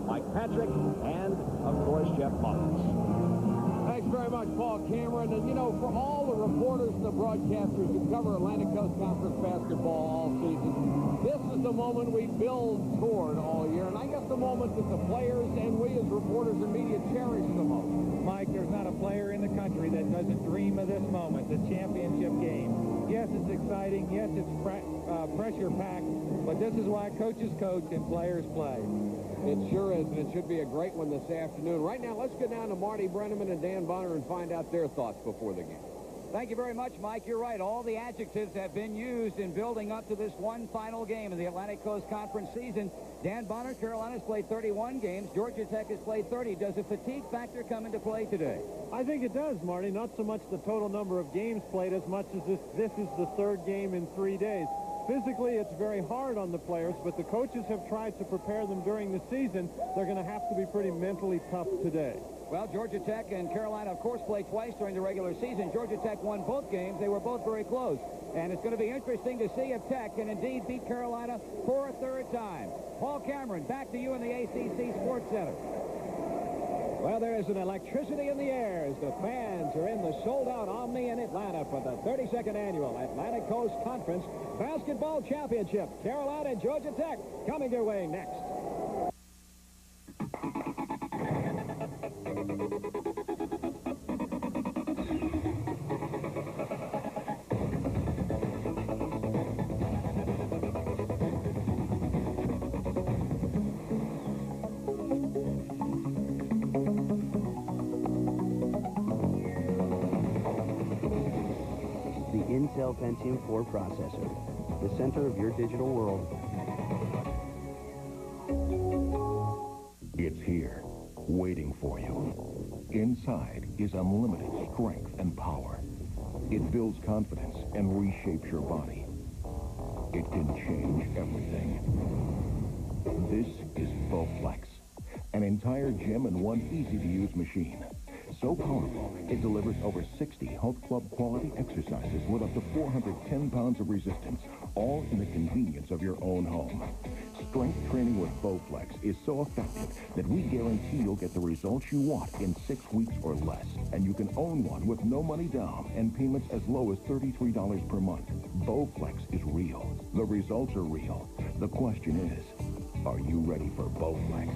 Mike Patrick, and, of course, Jeff Mullins. Thanks very much, Paul Cameron. And, you know, for all the reporters and the broadcasters who cover Atlantic Coast Conference basketball all season, this is the moment we build toward all year. And I guess the moment that the players and we as reporters and media cherish the most. Mike, there's not a player in the country that doesn't dream of this moment, the championship game. Yes, it's exciting. Yes, it's pressure-packed. But this is why coaches coach and players play. It sure is, and it should be a great one this afternoon. Right now, let's go down to Marty Brenneman and Dan Bonner and find out their thoughts before the game. Thank you very much, Mike. You're right. All the adjectives have been used in building up to this one final game of the Atlantic Coast Conference season. Dan Bonner, Carolina's played 31 games. Georgia Tech has played 30. Does a fatigue factor come into play today? I think it does, Marty. Not so much the total number of games played as much as this is the third game in 3 days. Physically, it's very hard on the players, but the coaches have tried to prepare them during the season. They're going to have to be pretty mentally tough today. Well, Georgia Tech and Carolina, of course, played twice during the regular season. Georgia Tech won both games. They were both very close. And it's going to be interesting to see if Tech can indeed beat Carolina for a third time. Paul Cameron, back to you in the ACC Sports Center. Well, there is an electricity in the air as the fans are in the sold-out Omni in Atlanta for the 32nd Annual Atlantic Coast Conference Basketball Championship. Carolina and Georgia Tech coming your way next. Intel Pentium 4 processor, the center of your digital world. It's here, waiting for you. Inside is unlimited strength and power. It builds confidence and reshapes your body. It can change everything. This is Bowflex, an entire gym in one easy-to-use machine. So powerful, it delivers over 60 health club quality exercises with up to 410 pounds of resistance, all in the convenience of your own home. Strength training with Bowflex is so effective that we guarantee you'll get the results you want in 6 weeks or less. And you can own one with no money down and payments as low as $33 per month. Bowflex is real. The results are real. The question is, are you ready for Bowflex?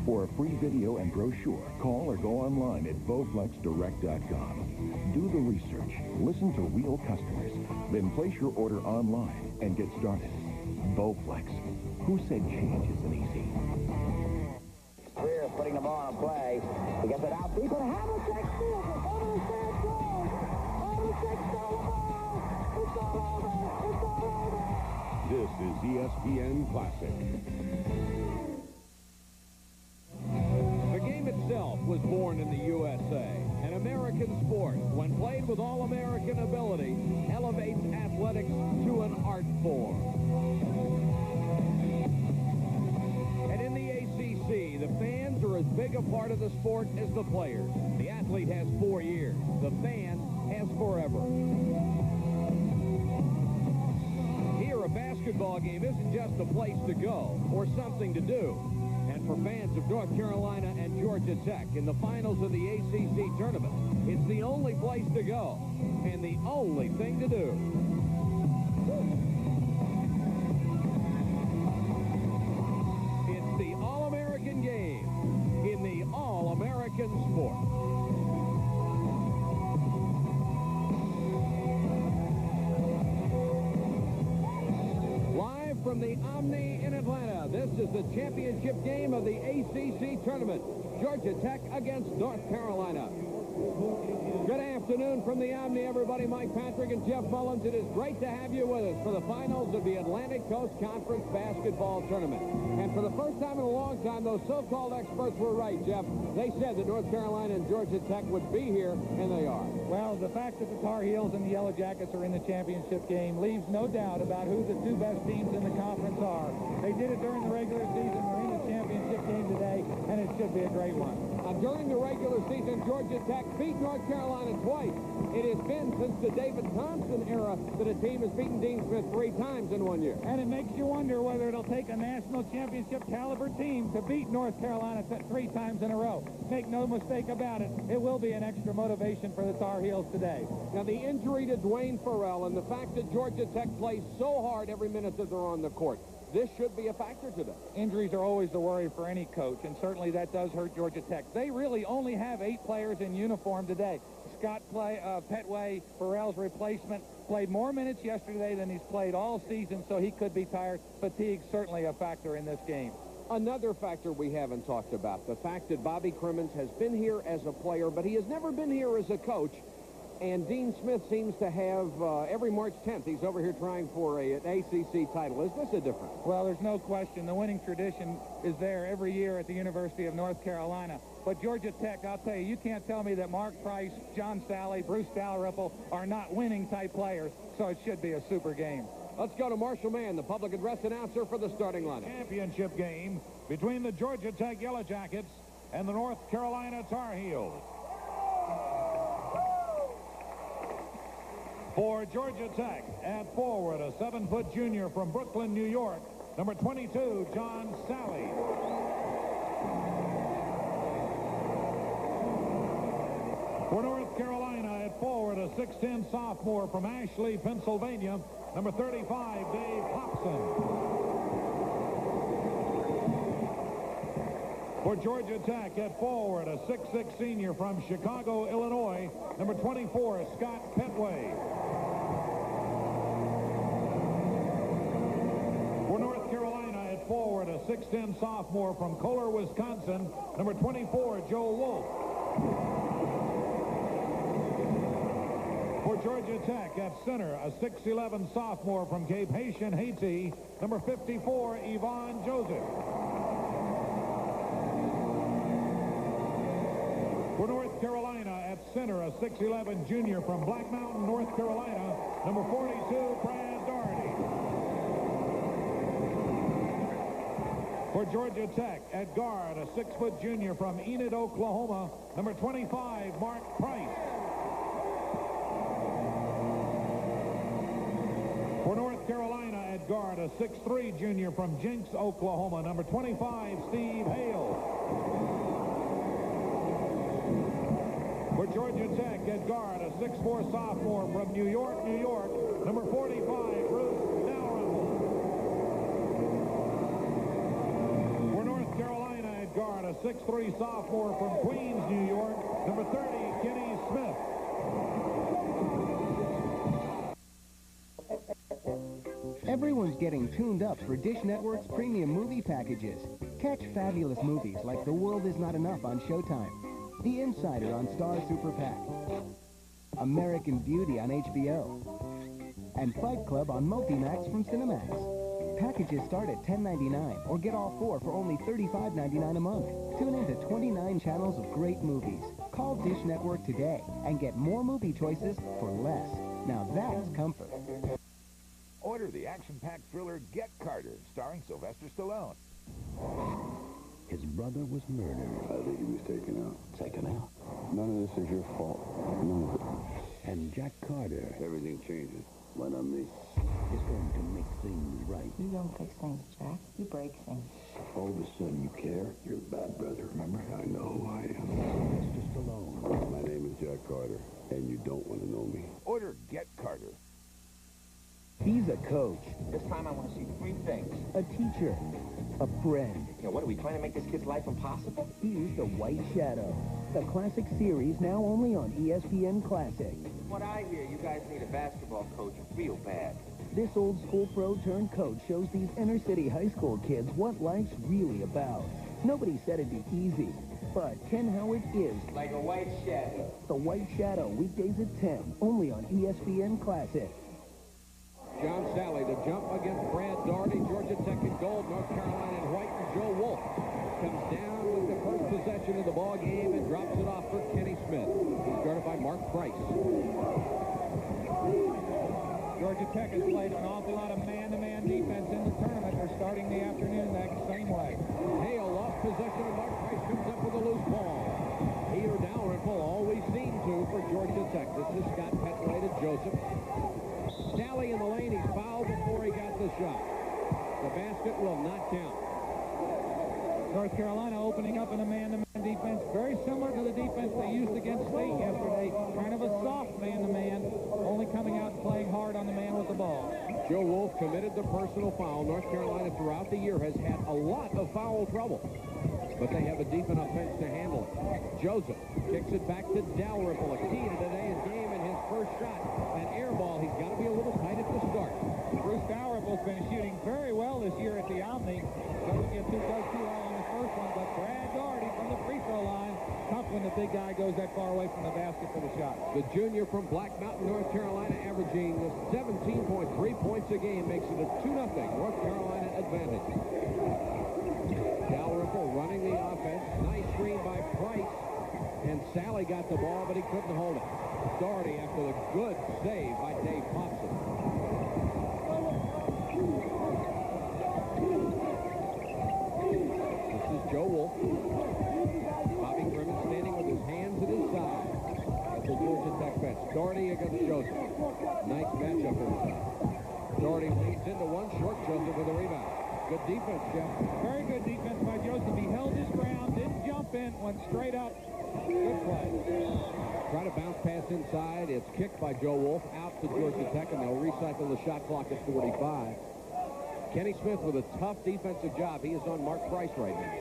For a free video and brochure, call or go online at BowflexDirect.com. Do the research, listen to real customers, then place your order online and get started. Bowflex. Who said change isn't easy? Greer putting the ball on play. He gets it out deep, and Havlicek steals it. Over the sand goal. Havlicek stole the ball. It's all over. It's all over. This is ESPN Classic. Itself was born in the USA. An American sport, when played with all-American ability, elevates athletics to an art form. And in the ACC, the fans are as big a part of the sport as the players. The athlete has 4 years. The fan has forever. Here, a basketball game isn't just a place to go or something to do. And for fans of North Carolina and Georgia Tech in the finals of the ACC tournament, it's the only place to go and the only thing to do. It's the All-American game in the All-American sport. From the Omni in Atlanta, this is the championship game of the ACC tournament. Georgia Tech against North Carolina. Good afternoon from the Omni, everybody. Mike Patrick and Jeff Mullins. It is great to have you with us for the finals of the Atlantic Coast Conference basketball tournament. And for the first time in a long time, those so-called experts were right, Jeff. They said that North Carolina and Georgia Tech would be here, and they are. Well, the fact that the Tar Heels and the Yellow Jackets are in the championship game leaves no doubt about who the 2 best teams in the conference are. They did it during the regular season. They're in the championship game today, and it should be a great one. Now, During the regular season, Georgia Tech beat North Carolina twice. It has been since the David Thompson era that a team has beaten Dean Smith 3 times in 1 year. And it makes you wonder whether it'll take a national championship caliber team to beat North Carolina 3 times in a row. Make no mistake about it, it will be an extra motivation for the Tar Heels today. Now, the injury to Dwayne Farrell and the fact that Georgia Tech plays so hard every minute that they're on the court, this should be a factor today. Injuries are always the worry for any coach, and certainly that does hurt Georgia Tech. They really only have 8 players in uniform today. Scott Petway, Farrell's replacement, played more minutes yesterday than he's played all season, so he could be tired. Fatigue certainly a factor in this game. Another factor we haven't talked about, the fact that Bobby Crimmins has been here as a player, but he has never been here as a coach. And Dean Smith seems to have, every March 10th, he's over here trying for an ACC title. Is this a difference? Well, there's no question. The winning tradition is there every year at the University of North Carolina. But Georgia Tech, I'll tell you, you can't tell me that Mark Price, John Sally, Bruce Dalrymple are not winning-type players, so it should be a super game. Let's go to Marshall Mann, the public address announcer for the starting lineup. Championship game between the Georgia Tech Yellow Jackets and the North Carolina Tar Heels. For Georgia Tech, at forward, a 7-foot junior from Brooklyn, New York, number 22, John Sally. For North Carolina, at forward, a 6'10 sophomore from Ashley, Pennsylvania, number 35, Dave Hobson. For Georgia Tech, at forward, a 6'6 senior from Chicago, Illinois, number 24, Scott Petway. For North Carolina, at forward, a 6'10 sophomore from Kohler, Wisconsin, number 24, Joe Wolf. For Georgia Tech, at center, a 6'11 sophomore from Cape Haitian, Haiti, number 54, Yvonne Joseph. For North Carolina, at center, a 6'11 junior from Black Mountain, North Carolina, number 42, Brad Doherty. For Georgia Tech, at guard, a 6-foot junior from Enid, Oklahoma, number 25, Mark Price. For North Carolina, at guard, a 6'3 junior from Jenks, Oklahoma, number 25, Steve Hale. For Georgia Tech, at guard, a 6'4 sophomore from New York, New York, number 45, Bruce Dalrymple. For North Carolina, at guard, a 6'3 sophomore from Queens, New York, number 30, Kenny Smith. Everyone's getting tuned up for Dish Network's premium movie packages. Catch fabulous movies like The World Is Not Enough on Showtime, The Insider on Star Super Pack, American Beauty on HBO, and Fight Club on Multimax from Cinemax. Packages start at $10.99 or get all 4 for only $35.99 a month. Tune in to 29 channels of great movies. Call Dish Network today and get more movie choices for less. Now that's comfort. Order the action-packed thriller Get Carter, starring Sylvester Stallone. His brother was murdered. I think he was taken out. Taken out? None of this is your fault. None of it. And Jack Carter Everything changes. Why not me? is going to make things right. You don't fix things, Jack. You break things. All of a sudden you care. You're a bad brother, remember? I know who I am. Sylvester Stallone. My name is Jack Carter, and you don't want to know me. Order Get Carter. He's a coach, This time I want to see 3 things. a teacher, a friend. You know, what are we trying to make this kid's life impossible? He's the White Shadow, the classic series now only on ESPN Classic. What I hear, you guys need a basketball coach real bad. This old school pro turned coach shows these inner city high school kids what life's really about. Nobody said it'd be easy, but Ken Howard is. Like a white shadow. The White Shadow, weekdays at 10, only on ESPN Classic. John Sally to jump against Brad Doherty. Georgia Tech in gold, North Carolina in white, and Joe Wolf comes down with the first possession of the ball game and drops it off for Kenny Smith. He's guarded by Mark Price. Georgia Tech has played an awful lot of man-to-man defense in the tournament. They're starting the afternoon that same way. Hale lost possession, and Mark Price comes up with a loose ball. opening up in a man-to-man defense, very similar to the defense they used against State yesterday. Kind of a soft man-to-man, only coming out and playing hard on the man with the ball. Joe Wolf committed the personal foul. North Carolina throughout the year has had a lot of foul trouble, but they have a deep enough bench to handle it. Joseph kicks it back to Dalrymple, a key to today's game, and his first shot, an air ball. He's got to be a little tight at the start. Bruce Dalrymple's been shooting very well this year at the Omni. Does too well on the first one, but Brad Doherty from the free throw line. Tough when the big guy goes that far away from the basket for the shot. The junior from Black Mountain, North Carolina, averaging 17.3 points a game, makes it a 2-0 North Carolina advantage. Dalrymple running the offense. Nice screen by Price. And Sally got the ball, but he couldn't hold it. Doherty after the good save by Dave Hobson. This is Joe Wolf. Bobby Grimmett standing with his hands at his side at the Georgia Tech bench. Doherty against Joseph. Nice matchup inside. Doherty leads into one short. Joseph with a rebound. Good defense, Jeff. Very good defense by Joseph. He held his ground, didn't jump in, went straight up. Good play. Try to bounce pass inside. It's kicked by Joe Wolf out to Georgia Tech, and they'll recycle the shot clock at 45. Kenny Smith with a tough defensive job. He is on Mark Price right now.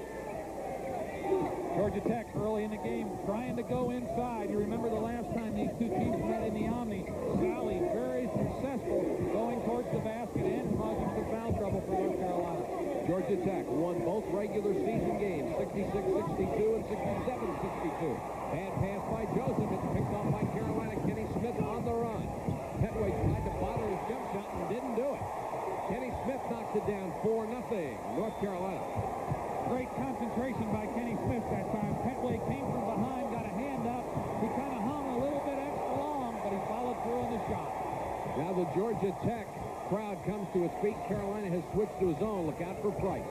Georgia Tech early in the game trying to go inside. You remember the last time these two teams met in the Omni. Sally very successful going towards the basket and causing some foul trouble for North Carolina. Georgia Tech won both regular season games, 66-62 and 67-62. Bad pass by Joseph. It's picked off by Carolina. Kenny Smith on the run. Petway tried to bother his jump shot and didn't do it. Kenny Smith knocks it down 4-0. North Carolina. Great concentration by Kenny Smith that time. Petway came from behind, got a hand up. He kind of hung a little bit extra long, but he followed through in the shot. Now the Georgia Tech crowd comes to its feet. Carolina has switched to his zone. Look out for Price.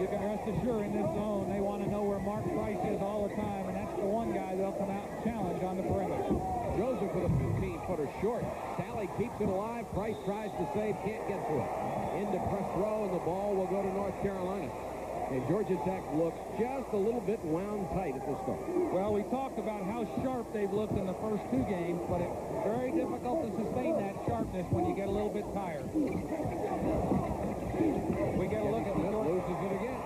You can rest assured in this zone, they want to know where Mark Price is all the time, and that's the one guy they'll come out and challenge on the perimeter. Joseph with a 15-footer short. Sally keeps it alive. Price tries to save, can't get to it. Into press throw, and the ball will go to North Carolina. And Georgia Tech looks just a little bit wound tight at the start. Well, we talked about how sharp they've looked in the first two games, but it's very difficult to sustain that sharpness when you get a little bit tired. We get a look at the loses it again.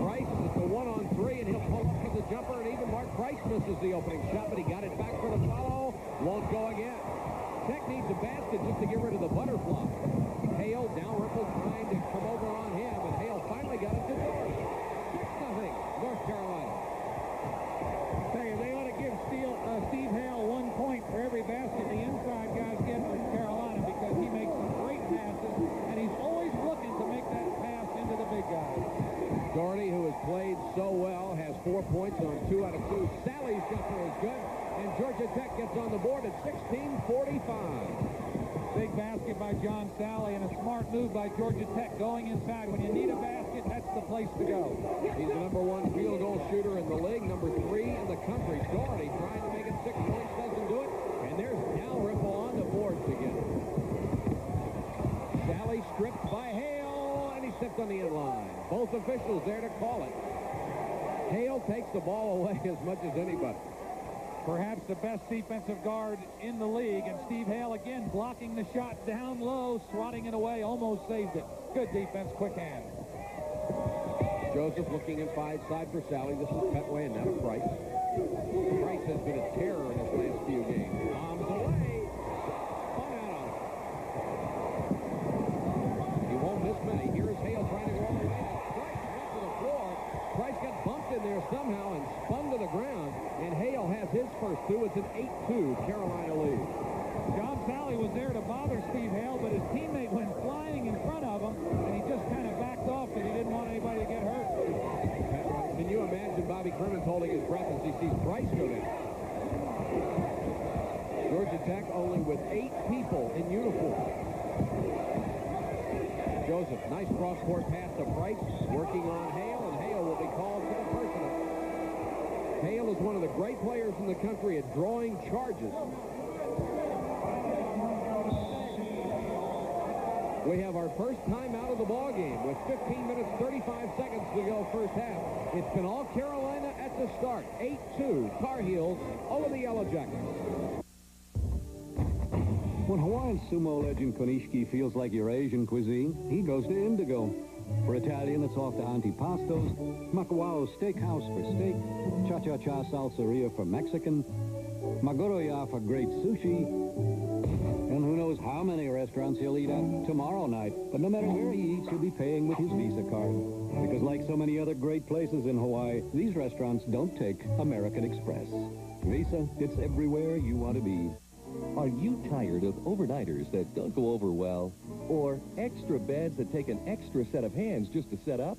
Price is the 1-on-3, and he'll poke for the jumper, and even Mark Price misses the opening shot, but he got it back for the follow. Won't go again. Tech needs a basket just to get rid of the butterfly. Hale, Dalrymple trying to come over on him, and Hale finally got it to Doherty. 6-0, North Carolina. Hey, they ought to give Steve Hale 1 point for every basket the inside guys get from Carolina, because he makes some great passes, and he's always looking to make that pass into the big guys. Doherty, who has played so well, has 4 points on 2 out of 2. Sally's jumper is good, and Georgia Tech gets on the board at 16-45. Big basket by John Sally, and a smart move by Georgia Tech going inside. When you need a basket, that's the place to go. He's the #1 field goal shooter in the league, #3 in the country. Doherty trying to make it 6 points, doesn't do it, and there's Dalrymple on the boards again. Sally stripped by Hale, and he stepped on the end line. Both officials there to call it. Hale takes the ball away as much as anybody. Perhaps the best defensive guard in the league, and Steve Hale again blocking the shot down low, swatting it away, almost saved it. Good defense, quick hand. Joseph looking inside side for Sally. This is Petway, and now Price. Price has been a terror in his last few games. Bombs away. Spun out on it. He won't miss many. Here's Hale trying to go all the way. Price went to the floor. Price got bumped in there somehow and spun to the ground. And Hale has his first two. It's an 8-2 Carolina lead. John Sally was there to bother Steve Hale, but his teammate went flying in front of him, and he just kind of backed off because he didn't want anybody to get hurt. Can you imagine Bobby Crimmins holding his breath as he sees Price go down? Georgia Tech only with 8 people in uniform. Joseph, nice cross-court pass to Price, working on Hale, and Hale will be called for the personal. Hale is one of the great players in the country at drawing charges. We have our first time out of the ball game with 15 minutes, 35 seconds to go first half. It's been all Carolina at the start. 8-2 Tar Heels over the Yellow Jackets. When Hawaiian sumo legend Konishiki feels like your Asian cuisine, he goes to Indigo. For Italian, it's off to Antipastos, Makawao Steakhouse for steak, Cha-Cha-Cha Salseria for Mexican, Magoroya for great sushi, and who knows how many restaurants he'll eat at tomorrow night. But no matter where he eats, he'll be paying with his Visa card. Because like so many other great places in Hawaii, these restaurants don't take American Express. Visa, it's everywhere you want to be. Are you tired of overnighters that don't go over well? Or extra beds that take an extra set of hands just to set up?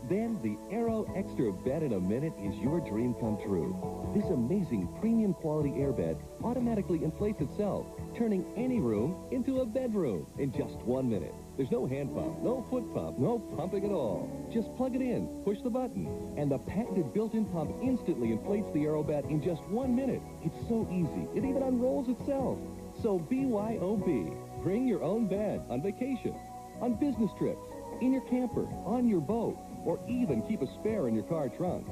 Then the Aero Extra Bed in a Minute is your dream come true. This amazing premium quality airbed automatically inflates itself, turning any room into a bedroom in just 1 minute. There's no hand pump, no foot pump, no pumping at all. Just plug it in, push the button, and the patented built-in pump instantly inflates the Aero bed in just 1 minute. It's so easy, it even unrolls itself. So BYOB, bring your own bed on vacation, on business trips, in your camper, on your boat, or even keep a spare in your car trunk.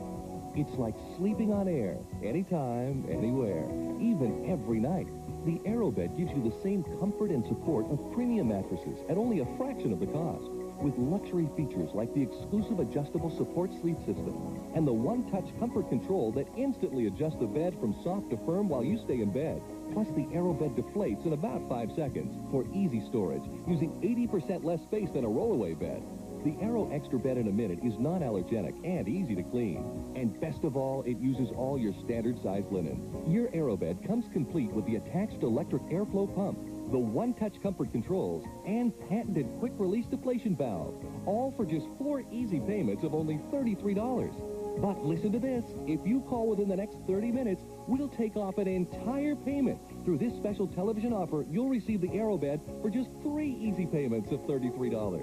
It's like sleeping on air, anytime, anywhere, even every night. The AeroBed gives you the same comfort and support of premium mattresses at only a fraction of the cost, with luxury features like the exclusive adjustable support sleep system and the one-touch comfort control that instantly adjusts the bed from soft to firm while you stay in bed. Plus, the AeroBed deflates in about 5 seconds for easy storage, using 80% less space than a rollaway bed. The Aero Extra Bed in a Minute is non-allergenic and easy to clean. And best of all, it uses all your standard-sized linen. Your AeroBed comes complete with the attached electric airflow pump, the one-touch comfort controls, and patented quick-release deflation valve, all for just 4 easy payments of only $33. But listen to this. If you call within the next 30 minutes, we'll take off an entire payment. Through this special television offer, you'll receive the AeroBed for just 3 easy payments of $33.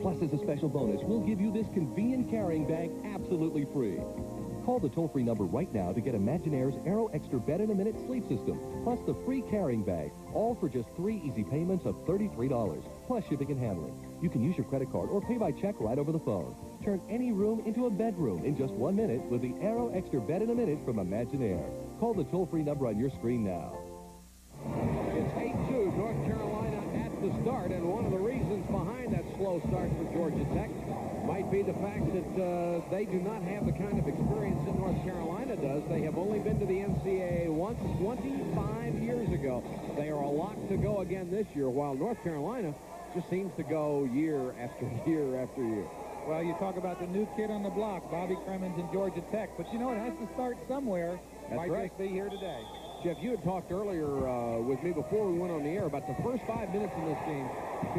Plus, as a special bonus, we'll give you this convenient carrying bag absolutely free. Call the toll-free number right now to get Imaginaire's Aero Extra Bed in a Minute sleep system, plus the free carrying bag, all for just 3 easy payments of $33, plus shipping and handling. You can use your credit card or pay by check right over the phone. Turn any room into a bedroom in just 1 minute with the Aero Extra Bed in a Minute from Imaginaire. Call the toll-free number on your screen now. It's 8-2 North Carolina at the start, and one of the reasons behind that slow start for Georgia Tech might be the fact that they do not have the kind of experience that North Carolina does. They have only been to the NCAA once 25 years ago. They are a lock to go again this year, while North Carolina just seems to go year after year after year. Well, you talk about the new kid on the block, Bobby Cremins and Georgia Tech, but you know it has to start somewhere. That's Might right. just be here today. Jeff, you had talked earlier with me before we went on the air about the first 5 minutes in this game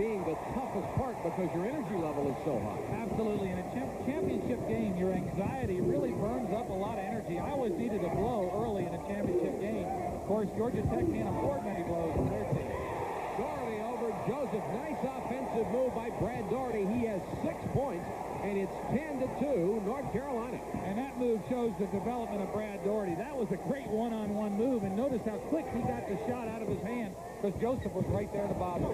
being the toughest part because your energy level is so high. Absolutely. In a championship game, your anxiety really burns up a lot of energy. I always needed a blow early in a championship game. Of course, Georgia Tech can't afford many blows in their team. Doherty over Joseph. Nice offensive move by Brad Doherty. He has 6 points, and it's 10-2 North Carolina. And that move shows the development of Brad Doherty. That was a great one-on-one move, and notice how quick he got the shot out of his hand because Joseph was right there to bottom.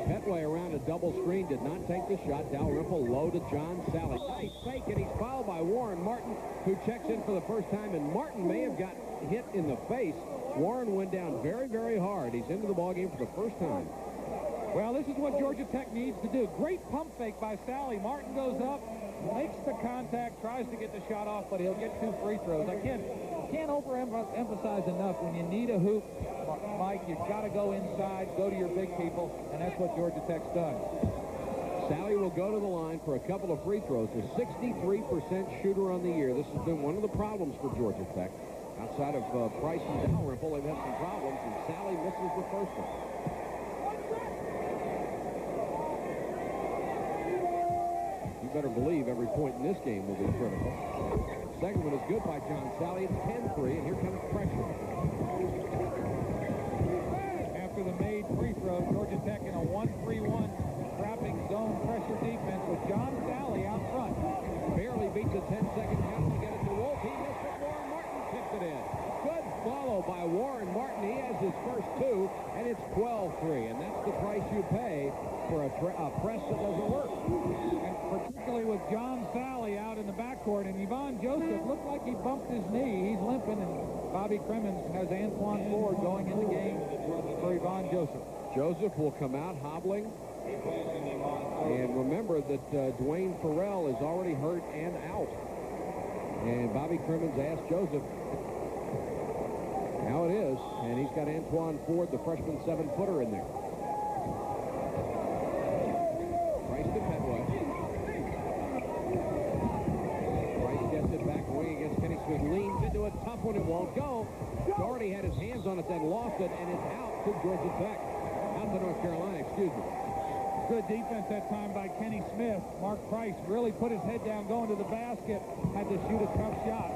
Petway around a double screen, did not take the shot. Dalrymple low to John Sally. Nice fake, and he's fouled by Warren Martin, who checks in for the first time, and Martin may have got hit in the face. Warren went down very, very hard. He's into the ballgame for the first time. Well, this is what Georgia Tech needs to do. Great pump fake by Sally. Martin goes up, makes the contact, tries to get the shot off, but he'll get 2 free throws. I can't overemphasize enough when you need a hoop, Mike, you've got to go inside, go to your big people, and that's what Georgia Tech's done. Sally will go to the line for a couple of free throws. A 63% shooter on the year. This has been one of the problems for Georgia Tech. Outside of Price and Dalrymple, they've had some problems, and Sally misses the first one. You better believe every point in this game will be critical. Second one is good by John Sally. It's 10-3, and here comes pressure. After the made free throw, Georgia Tech in a 1-3-1 trapping zone pressure defense with John Sally out front. Barely beats a 10-second count to get it to Wolf. He missed it. Warren Martin tipped it in. Good follow by Warren Martin. He has his first 2, and it's 12-3, and that's the price you pay for a press that doesn't work. And particularly with John Sally out in the backcourt, and Yvonne Joseph looked like he bumped his knee. He's limping, and Bobby Crimmins has Antoine Ford going in the game for Yvonne Joseph. Joseph will come out hobbling. And remember that Dwayne Farrell is already hurt and out. And Bobby Crimmins asked Joseph how it is. And he's got Antoine Ford, the freshman 7-footer, in there. Price to Petway. Price gets it back wing against Kenny Smith. Leans into a tough one. It won't go. Doherty had his hands on it, then lost it, and it's out to Georgia Tech. Out to North Carolina, excuse me. Good defense that time by Kenny Smith. Mark Price really put his head down going to the basket. Had to shoot a tough shot.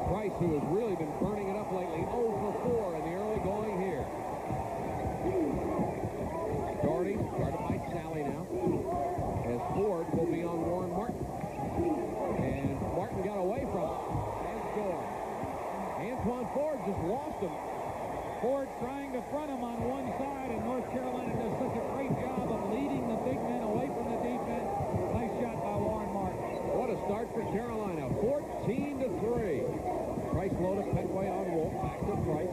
Price, who has really been burning it up lately, 0 for 4 in the early going here. Doherty, guarded by Sally now. As Ford will be on Warren Martin. And Martin got away from it and scored. Antoine Ford just lost him. Ford trying to front him on one side, and North Carolina does such a great job of leading the big men away from the defense. Nice shot by Warren Martin. What a start for Carolina. 14-3. Price low to Petway on Wolf. Back to Price.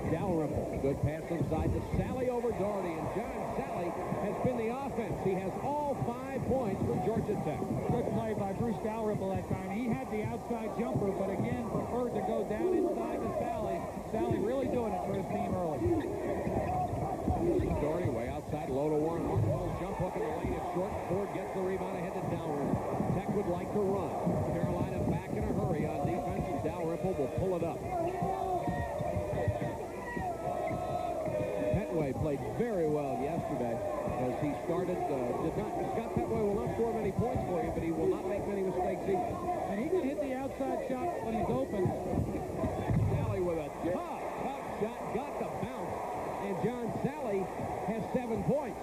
Dalrymple. Good pass inside to Sally over Doherty. And John Sally has been the offense. He has all 5 points for Georgia Tech. Good play by Bruce Dalrymple that time. He had the outside jumper, but again preferred to go down inside to Sally. Sally really doing it for his team early. Doherty way outside, low to Warren Martin. Little jump hook in the lane. It's short. Ford gets the rebound ahead to Dalrymple. Tech would like to run. Carolina back in a hurry on defense, and Dalrymple will pull it up. Petway played very well yesterday as he started. Scott Petway will not score many points for you, but he will not make many mistakes either. And he can hit the outside shot when he's open. Sally with a tough shot, got the bounce, and John Sally has 7 points.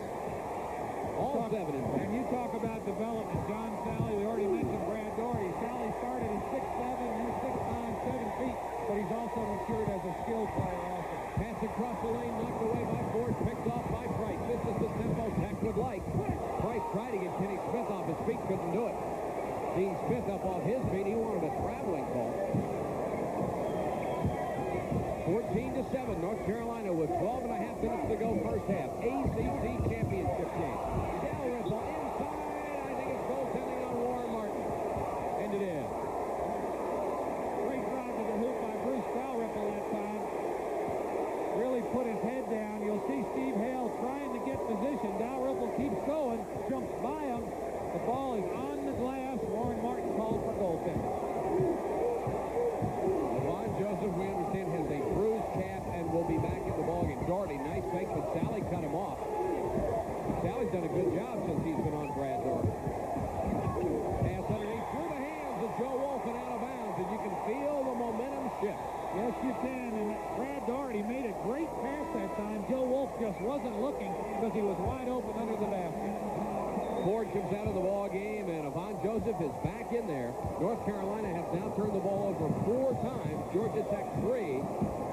All 7 in points. And you talk about development. John Sally, we already mentioned Brad Doherty. Sally started at 6'7", then 6'9", 7 feet, but he's also matured as a skill player also. Pass across the lane, knocked away by Ford, picked off by Price. This is the tempo Tech would like. Price tried to get Kenny Smith off his feet, couldn't do it. Dean Smith up off his feet, he wanted a traveling call. 14-7, North Carolina with 12 and a half minutes to go first half. ACC championship game. Dalrymple inside. I think it's goaltending on Warren Martin. And it is. Great drive to the hoop by Bruce Dalrymple that time. Really put his head down. You'll see Steve Hale trying to get position. Dalrymple keeps going, jumps by him. The ball is on the glass. Warren Martin called for goaltending. Yvonne Joseph, we understand, has a bruised calf and will be back in the ballgame. Doherty, nice fake, but Sally cut him off. Sally's done a good job since he's been on Brad Doherty. Pass underneath through the hands of Joe Wolf and out of bounds, and you can feel the momentum shift. Yes, you can, and Brad Doherty made a great pass that time. Joe Wolf just wasn't looking because he was wide open under the basket. Ford comes out of the ball game, and Yvonne Joseph is back in there. North Carolina has now turned the ball over 4 times. Georgia Tech 3.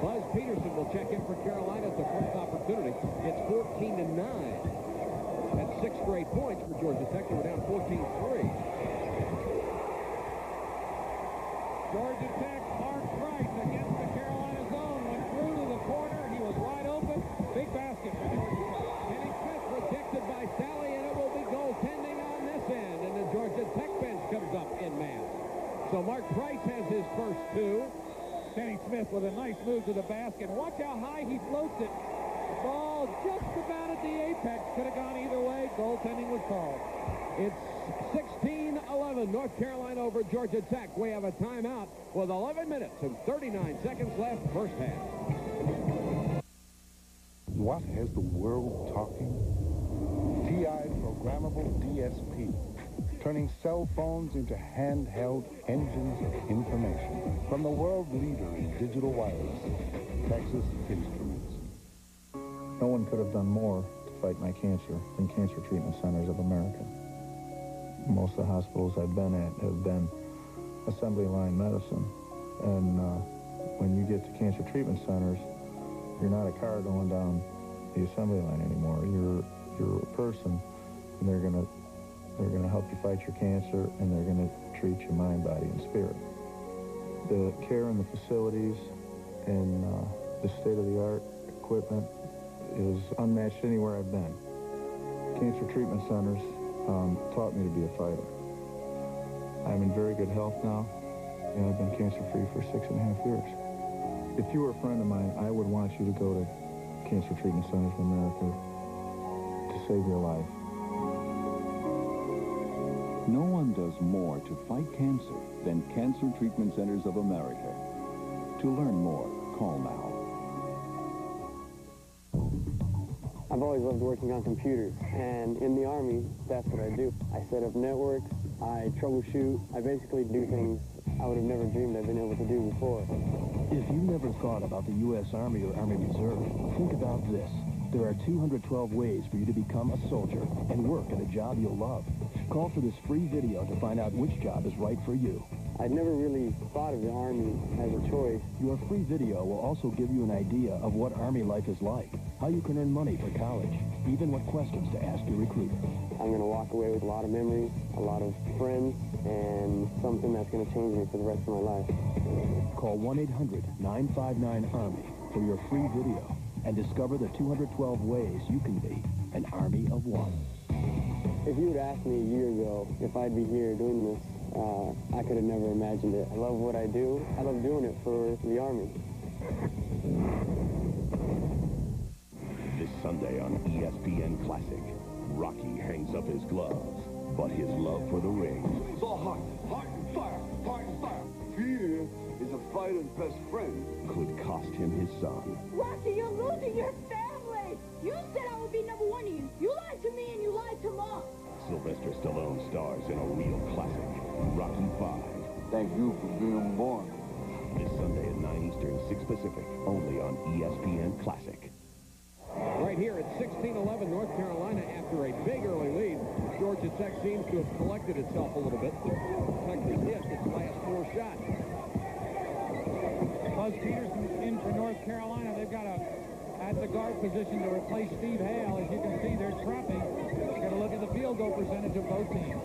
Buzz Peterson will check in for Carolina at the first opportunity. It's 14-9. That's 6 straight points for Georgia Tech. They were down 14-3. Georgia Tech, Mark Price against the Carolina zone. Went through to the corner. He was wide open. Big basket for Georgia Tech. Kenny Smith rejected by Sally, and it will be goaltending on this end. And the Georgia Tech bench comes up in mass. So Mark Price has his first 2. Kenny Smith with a nice move to the basket. Watch how high he floats it. The ball just about at the apex. Could have gone either way. Goaltending was called. It's 16-11, North Carolina over Georgia Tech. We have a timeout with 11 minutes and 39 seconds left, first half. What has the world talking? TI Programmable DSP, turning cell phones into handheld engines of information. From the world leader in digital wireless, Texas Instruments. No one could have done more to fight my cancer than Cancer Treatment Centers of America. Most of the hospitals I've been at have been assembly line medicine. And when you get to cancer treatment centers, you're not a car going down the assembly line anymore. You're a person and they're gonna help you fight your cancer, and they're gonna treat your mind, body, and spirit. The care in the facilities and the state-of-the-art equipment is unmatched anywhere I've been. Cancer treatment centers taught me to be a fighter. I'm in very good health now, and I've been cancer-free for 6.5 years. If you were a friend of mine, I would want you to go to Cancer Treatment Centers of America to save your life. No one does more to fight cancer than Cancer Treatment Centers of America. To learn more, call now. I've always loved working on computers, and in the Army, that's what I do. I set up networks, I troubleshoot, I basically do things I would have never dreamed I'd been able to do before. If you never thought about the U.S. Army or Army Reserve, think about this. There are 212 ways for you to become a soldier and work at a job you'll love. Call for this free video to find out which job is right for you. I'd never really thought of the Army as a choice. Your free video will also give you an idea of what Army life is like, how you can earn money for college, even what questions to ask your recruiter. I'm going to walk away with a lot of memories, a lot of friends, and something that's going to change me for the rest of my life. Call 1-800-959-ARMY for your free video and discover the 212 ways you can be an Army of One. If you had asked me a year ago if I'd be here doing this, I could have never imagined it. I love what I do. I love doing it for the Army. This Sunday on ESPN Classic, Rocky hangs up his gloves, but his love for the ring. It's all heart and fire, heart and fire. Fear is a fighter's best friend. Could cost him his son. Rocky, you're losing your family. You said I would be number one to you. You lied to me and you lied to Mom. Sylvester Stallone stars in a real classic, Rocky V. Thank you for being born. This Sunday at 9 Eastern, 6 Pacific, only on ESPN Classic. Right here at 16-11, North Carolina, after a big early lead, Georgia Tech seems to have collected itself a little bit. Texas hit its last 4 shots. Buzz Peterson in for North Carolina. They've got at the guard position to replace Steve Hale. As you can see, they're trapping. Got to look at the field goal percentage of both teams.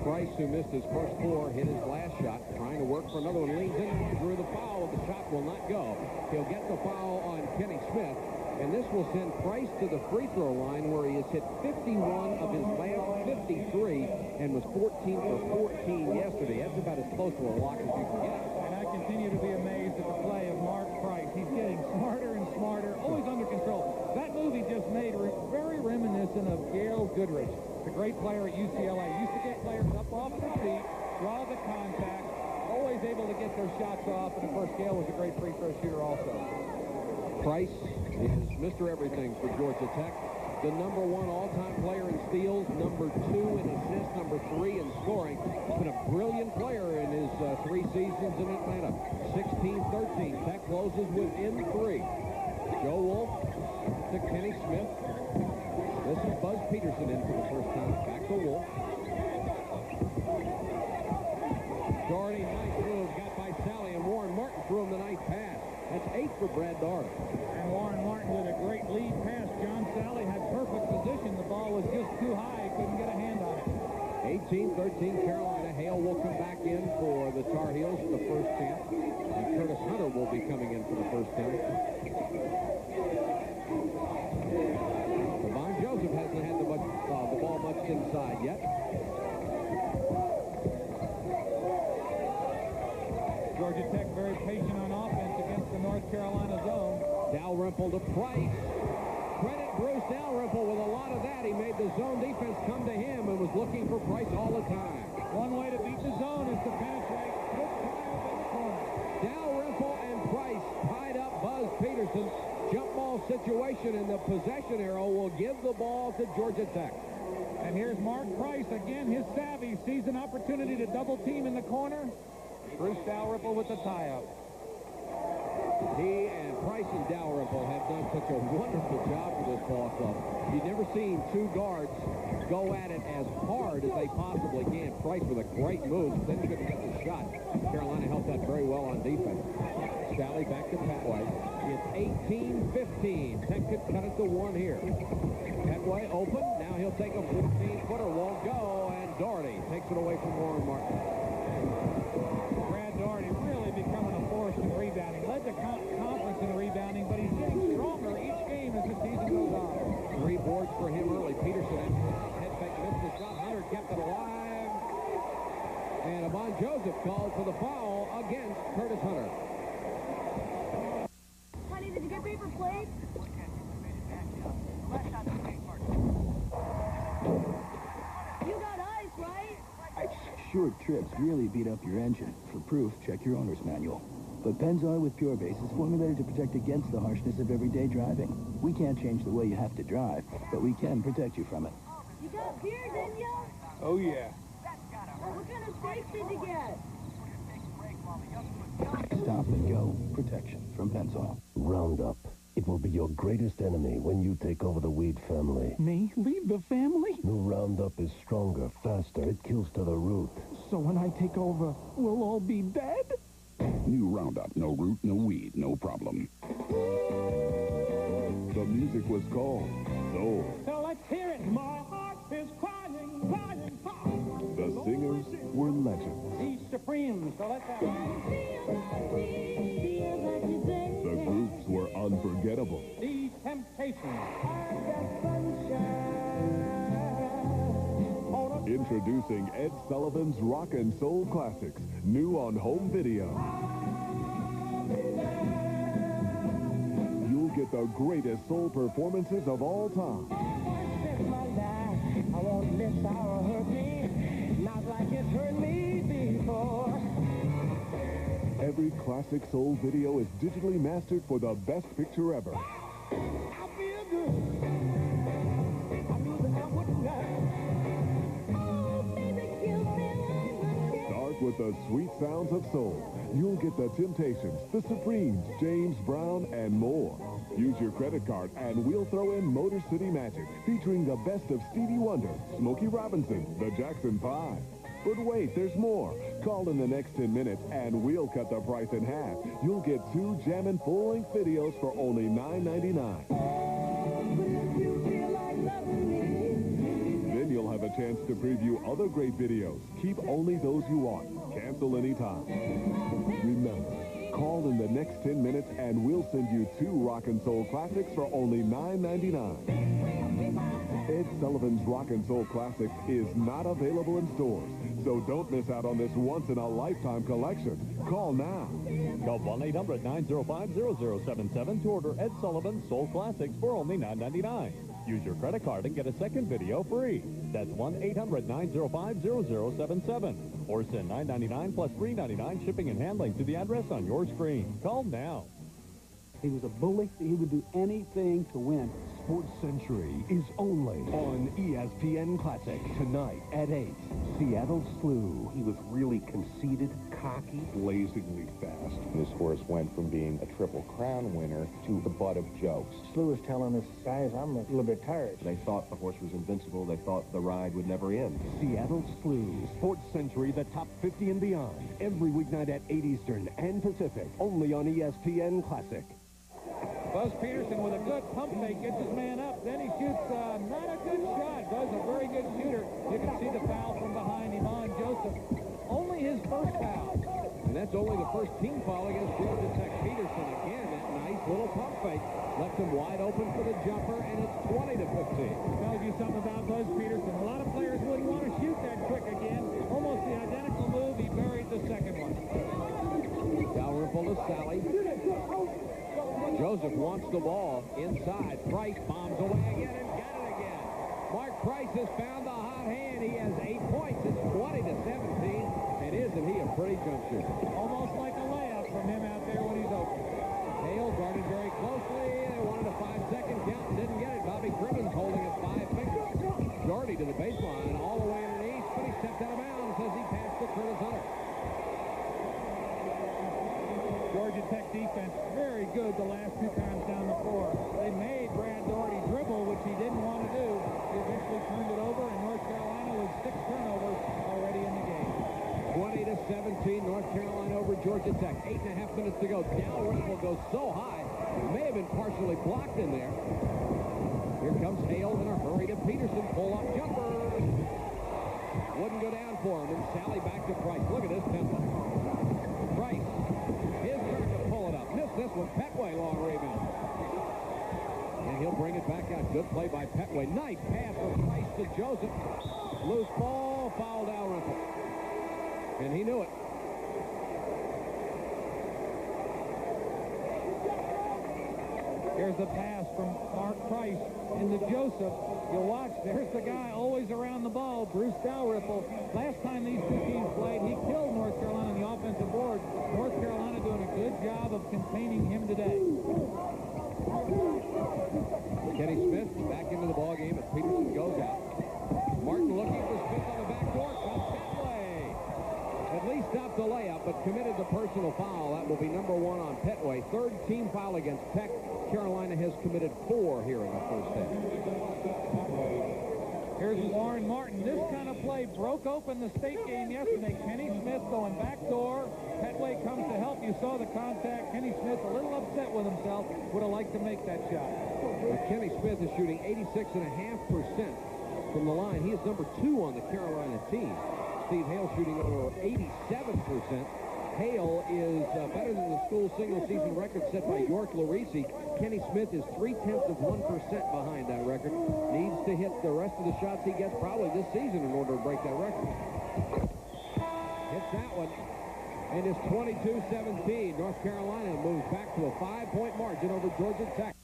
Price, who missed his first 4, hit his last shot, trying to work for another one, leans in and drew the foul. The shot will not go. He'll get the foul on Kenny Smith, and this will send Price to the free throw line, where he has hit 51 of his last 53 and was 14 for 14 yesterday. That's about as close to a lock as you can get. And I continue to be amazed at the play of Mark Price. He's getting smarter and smarter, always under control. That move he just made very reminiscent of Gail Goodrich, the great player at UCLA. Used to get players up off their feet, draw the contact, always able to get their shots off, and of course Gail was a great free throw shooter also. Price is Mr. Everything for Georgia Tech. The #1 all-time player in steals, #2 in assists, #3 in scoring. He's been a brilliant player in his 3 seasons in Atlanta. 16-13. Tech closes within 3. Joe Wolf to Kenny Smith. This is Buzz Peterson in for the first time. Back to Wolf. Doherty, nice move. Got by Sally, and Warren Martin threw him the nice pass. That's 8 for Brad Doherty. And Warren Martin with a great lead pass. John Sally had perfect position. The ball was just too high. Couldn't get a hand on it. 18-13 Carolina. Hale will come back in for the Tar Heels for the first time. And Curtis Hunter will be coming in for the first time. Devon Joseph hasn't had the ball much inside yet. Georgia Tech very patient on offense against the North Carolina zone. Dalrymple to Price. Credit Bruce Dalrymple with a lot of that. He made the zone defense come to him and was looking for Price all the time. One way to beat the zone is to penetrate. Look high up in the corner. Dalrymple and Price tied up Buzz Peterson. Jump ball situation in the possession arrow will give the ball to Georgia Tech. And here's Mark Price again. His savvy sees an opportunity to double team in the corner. Bruce Dalrymple with the tie-up. He and Price Price and Dalrymple have done such a wonderful job for this ball club. You've never seen two guards go at it as hard as they possibly can. Price with a great move, then couldn't get the shot. Carolina helped that very well on defense. Sally back to Petway. It's 18-15. Tech could cut it to 1 here. Petway open. Now he'll take a 14-footer. Won't go. And Doherty takes it away from Warren Martin. Brad Doherty really becoming a force in rebounding. Led the conference in rebounding, but he's getting stronger each game as the season goes on. 3 boards for him early. Peterson head fake missed the shot. Hunter kept it alive. And Amon Joseph called for the foul against Curtis Hunter. Honey, did you get paper plates? You got ice, right? Short trips really beat up your engine. For proof, check your owner's manual. But Pennzoil with Pure Base is formulated to protect against the harshness of everyday driving. We can't change the way you have to drive, but we can protect you from it. You got beer, didn't you? Oh, yeah. Well, what kind of steaks did you get? Stop and go. Protection from Pennzoil. Roundup. It will be your greatest enemy when you take over the weed family. Me? Leave the family? New Roundup is stronger, faster. It kills to the root. So when I take over, we'll all be dead? New Roundup. No root, no weed, no problem. The music was called Soul. So let's hear it. My heart is crying, crying, crying. The singers were legends. He's supreme, so let's have The groups were unforgettable. The Temptations. Introducing Ed Sullivan's Rock and Soul Classics, new on home video. You'll get the greatest soul performances of all time. I won't let sorrow hurt me, not like it hurt me before. Every classic soul video is digitally mastered for the best picture ever. I feel good. I'm losing my wooden Start with the sweet sounds of soul. You'll get the Temptations, the Supremes, James Brown, and more. Use your credit card and we'll throw in Motor City Magic, featuring the best of Stevie Wonder, Smokey Robinson, the Jackson 5. But wait, there's more. Call in the next 10 minutes and we'll cut the price in half. You'll get 2 jammin' full-length videos for only $9.99. Then you'll have a chance to preview other great videos. Keep only those you want. Cancel anytime. Remember, call in the next 10 minutes and we'll send you 2 rock and soul classics for only $9.99. Ed Sullivan's Rock and Soul Classics is not available in stores, so don't miss out on this once-in-a-lifetime collection. Call now. Call 1-800-905-0077 to order Ed Sullivan's Soul Classics for only $9.99. Use your credit card and get a second video free. That's 1-800-905-0077. Or send $9.99 plus $3.99 shipping and handling to the address on your screen. Call now. He was a bully. He would do anything to win. Sports Century is only on ESPN Classic tonight at 8. Seattle Slew. He was really conceited, cocky, blazingly fast. This horse went from being a Triple Crown winner to the butt of jokes. Slew was telling us, guys, I'm a little bit tired. They thought the horse was invincible. They thought the ride would never end. Seattle Slew. Sports Century, the top 50 and beyond. Every weeknight at 8 Eastern and Pacific. Only on ESPN Classic. Buzz Peterson with a good pump fake gets his man up. Then he shoots not a good shot. Buzz a very good shooter. You can see the foul from behind Iman Joseph. Only his first foul. And that's only the first team foul against Georgia Tech. Peterson again, that nice little pump fake. Left him wide open for the jumper, and it's 20-15. Tells you something about Buzz Peterson. A lot of players wouldn't want to shoot that quick again. Almost the identical move. He buried the second one. Dalrymple to Sally. Joseph wants the ball inside. Price bombs away again and got it again. Mark Price has found the hot hand. He has 8 points. It's 20-17. And isn't he a pretty jump shooter? Almost like a layup from him out there when he's open. Hale guarded very closely. They wanted a 5-second count and didn't get it. Bobby Cribbins holding it 5 fingers. Jordy to the baseline all the way underneath, but he stepped out of bounds as he passed to Curtis Hunter. Georgia Tech defense very good the last 2 times down the floor. They made Brad Doherty dribble, which he didn't want to do. He eventually turned it over, and North Carolina with 6 turnovers already in the game. 20-17, North Carolina over Georgia Tech. 8.5 minutes to go. Dalrymple goes so high, may have been partially blocked in there. Here comes Hale in a hurry to Peterson. Pull-up jumper. Wouldn't go down for him, and Sally back to Price. Look at this tempo. Price, his turn to pull it up. Missed this one. Petway, long rebound. And he'll bring it back out. Good play by Petway. Nice pass from Price to Joseph. Loose ball, foul Dalrymple. And he knew it. Here's the pass from Mark Price into Joseph. You'll watch, there's the guy always around the ball, Bruce Dalrymple. Last time these two teams played, he killed North Carolina on the offensive board. North Carolina doing a good job of containing him today. Kenny Smith back into the ball game as Peterson goes out. Martin looking for Smith on the back door. Petway at least stopped the layup, but committed the personal foul. That will be number 1 on Petway. 3rd team foul against Tech. Carolina has committed 4 here in the first half. Here's Warren Martin. This kind of play broke open the state game yesterday. Kenny Smith going back door. Petway comes to help. You saw the contact. Kenny Smith a little upset with himself. Would have liked to make that shot. Kenny Smith is shooting 86.5% from the line. He is number 2 on the Carolina team. Steve Hale shooting over 87%. Hale is better than the school single-season record set by York Larisi. Kenny Smith is 0.3% behind that record. Needs to hit the rest of the shots he gets probably this season in order to break that record. Hits that one. And it's 22-17. North Carolina moves back to a 5-point margin over Georgia Tech.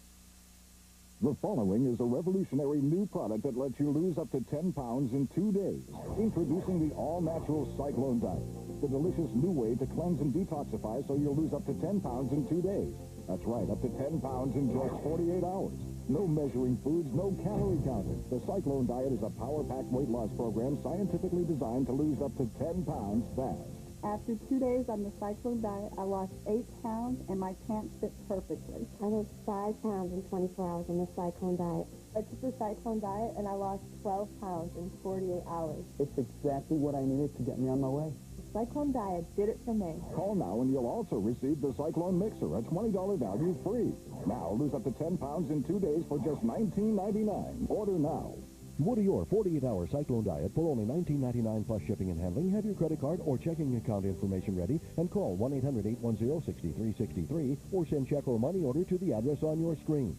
The following is a revolutionary new product that lets you lose up to 10 pounds in 2 days. Introducing the all-natural Cyclone Diet, the delicious new way to cleanse and detoxify so you'll lose up to 10 pounds in 2 days. That's right, up to 10 pounds in just 48 hours. No measuring foods, no calorie counting. The Cyclone Diet is a power-packed weight loss program scientifically designed to lose up to 10 pounds fast. After 2 days on the Cyclone Diet, I lost 8 pounds and my pants fit perfectly. I lost 5 pounds in 24 hours on the Cyclone Diet. I took the Cyclone Diet and I lost 12 pounds in 48 hours. It's exactly what I needed to get me on my way. The Cyclone Diet did it for me. Call now and you'll also receive the Cyclone Mixer, a $20 value free. Now lose up to 10 pounds in 2 days for just $19.99. Order now. Order your 48-hour Cyclone Diet for only $19.99 plus shipping and handling. Have your credit card or checking account information ready and call 1-800-810-6363 or send check or money order to the address on your screen.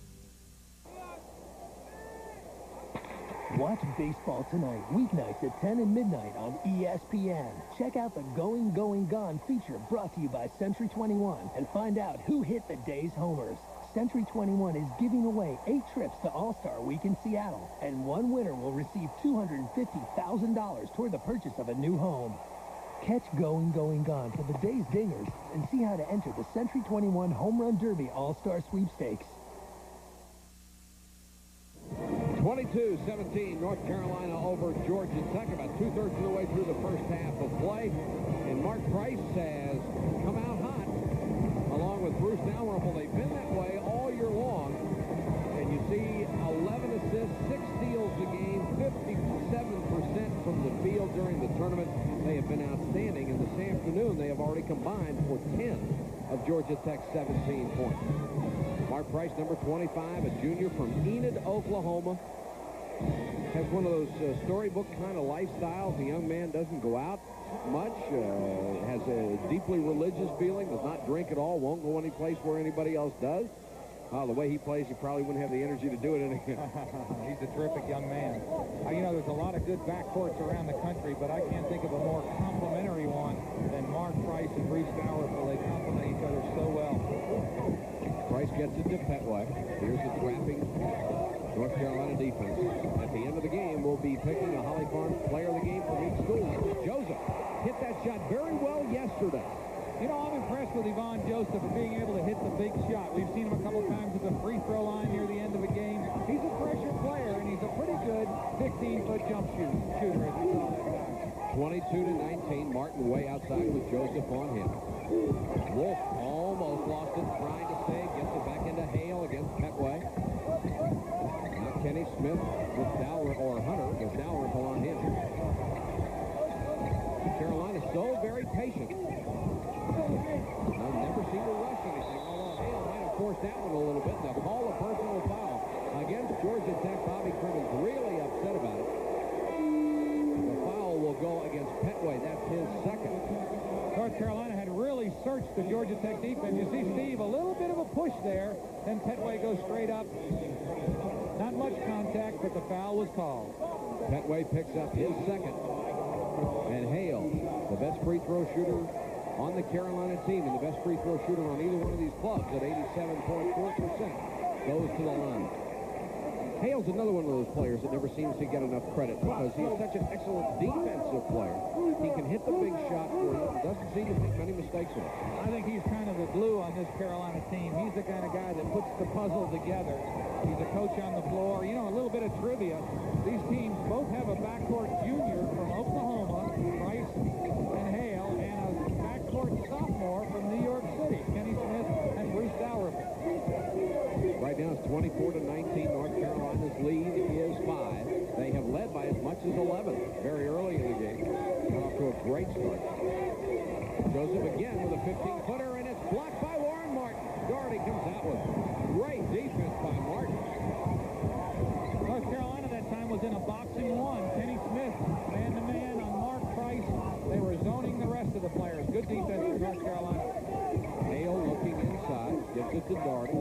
Watch baseball tonight, weeknights at 10 and midnight on ESPN. Check out the Going, Going, Gone feature brought to you by Century 21 and find out who hit the day's homers. Century 21 is giving away 8 trips to All-Star Week in Seattle, and one winner will receive $250,000 toward the purchase of a new home. Catch Going, Going, Gone for the day's dingers and see how to enter the Century 21 Home Run Derby All-Star Sweepstakes. 22-17, North Carolina over Georgia Tech, about 2/3 of the way through the first half of play. And Mark Price has come out hot, along with Bruce Dalrymple. They've been that way all year long. And you see 11 assists, 6 steals a game, 57% from the field during the tournament. They have been outstanding. And this afternoon, they have already combined for 10 of Georgia Tech's 17 points. Mark Price, number 25, a junior from Enid, Oklahoma. Has one of those storybook kind of lifestyles. The young man doesn't go out much, has a deeply religious feeling, does not drink at all, won't go any place where anybody else does. The way he plays, he probably wouldn't have the energy to do it in again. He's a terrific young man. You know, there's a lot of good backcourts around the country, but I can't think of a more complimentary one than Mark Price and Bruce Dalrymple. They complement each other so well. Price gets it to Petway. Here's the trapping North Carolina defense. At the end of the game, we'll be picking a Holly Farms player of the game from each school. Joseph hit that shot very well yesterday. You know, I'm impressed with Yvonne Joseph for being able to hit the big shot. We've seen him a couple times at the free throw line near the end of a game. He's a pressure player, and he's a pretty good 15-foot jump shooter, as we saw that time. 22-19. Martin way outside with Joseph on him. Wolf almost lost it, trying to save. Gets it back into Hale against Petway. Now Kenny Smith with Dalrymple, or Hunter with Dalrymple on him. Carolina so very patient. I've never seen her rush anything, although Hale might have forced that one a little bit. They'll call a personal foul against Georgia Tech. Bobby Crimmon's really upset about it. The foul will go against Petway. That's his second. North Carolina had really searched the Georgia Tech defense. You see, Steve, a little bit of a push there. Then Petway goes straight up. Not much contact, but the foul was called. Petway picks up his second. And Hale, the best free throw shooter on the Carolina team and the best free throw shooter on either one of these clubs at 87.4%, goes to the line. Hale's another one of those players that never seems to get enough credit because he's such an excellent defensive player. He can hit the big shot for you. Doesn't seem to make many mistakes in it. I think he's kind of the glue on this Carolina team. He's the kind of guy that puts the puzzle together. He's a coach on the floor. You know, a little bit of trivia. These teams both have a backcourt junior from Oklahoma, Price and Hale, and a backcourt sophomore from New York City, Kenny Smith and Bruce Dalrymple. Right now it's 24-19. North Carolina's lead is 5. They have led by as much as 11 very early in the game. Got off to a great start. Joseph again with a 15-footer, and it's blocked by Warren Martin. Doherty comes out with great defense by Martin. North Carolina that time was in a boxing one. Kenny Smith, man-to-man on Mark Price. They were zoning the rest of the players. Good defense for North Carolina. Hale looking inside, gives it to Doherty.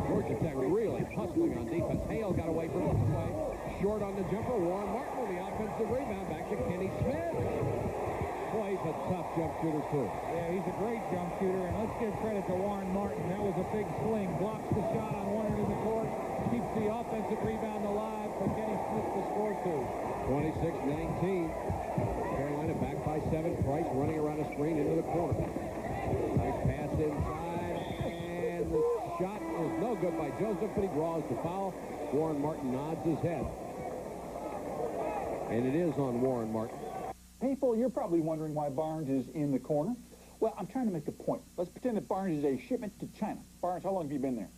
Georgia Tech really hustling on defense. Hale got away from the play. Short on the jumper. Warren Martin with the offensive rebound. Back to Kenny Smith. Boy, he's a tough jump shooter, too. Yeah, he's a great jump shooter, and let's give credit to Warren Martin. That was a big swing. Blocks the shot on one end of the court. Keeps the offensive rebound alive for Kenny Smith to score two. 26-19. Carolina back by 7. Price running around a screen into the corner. Nice pass inside, and the shot is no good by Joseph, but he draws the foul. Warren Martin nods his head. And it is on Warren Martin. People, you're probably wondering why Barnes is in the corner. Well, I'm trying to make a point. Let's pretend that Barnes is a shipment to China. Barnes, how long have you been there?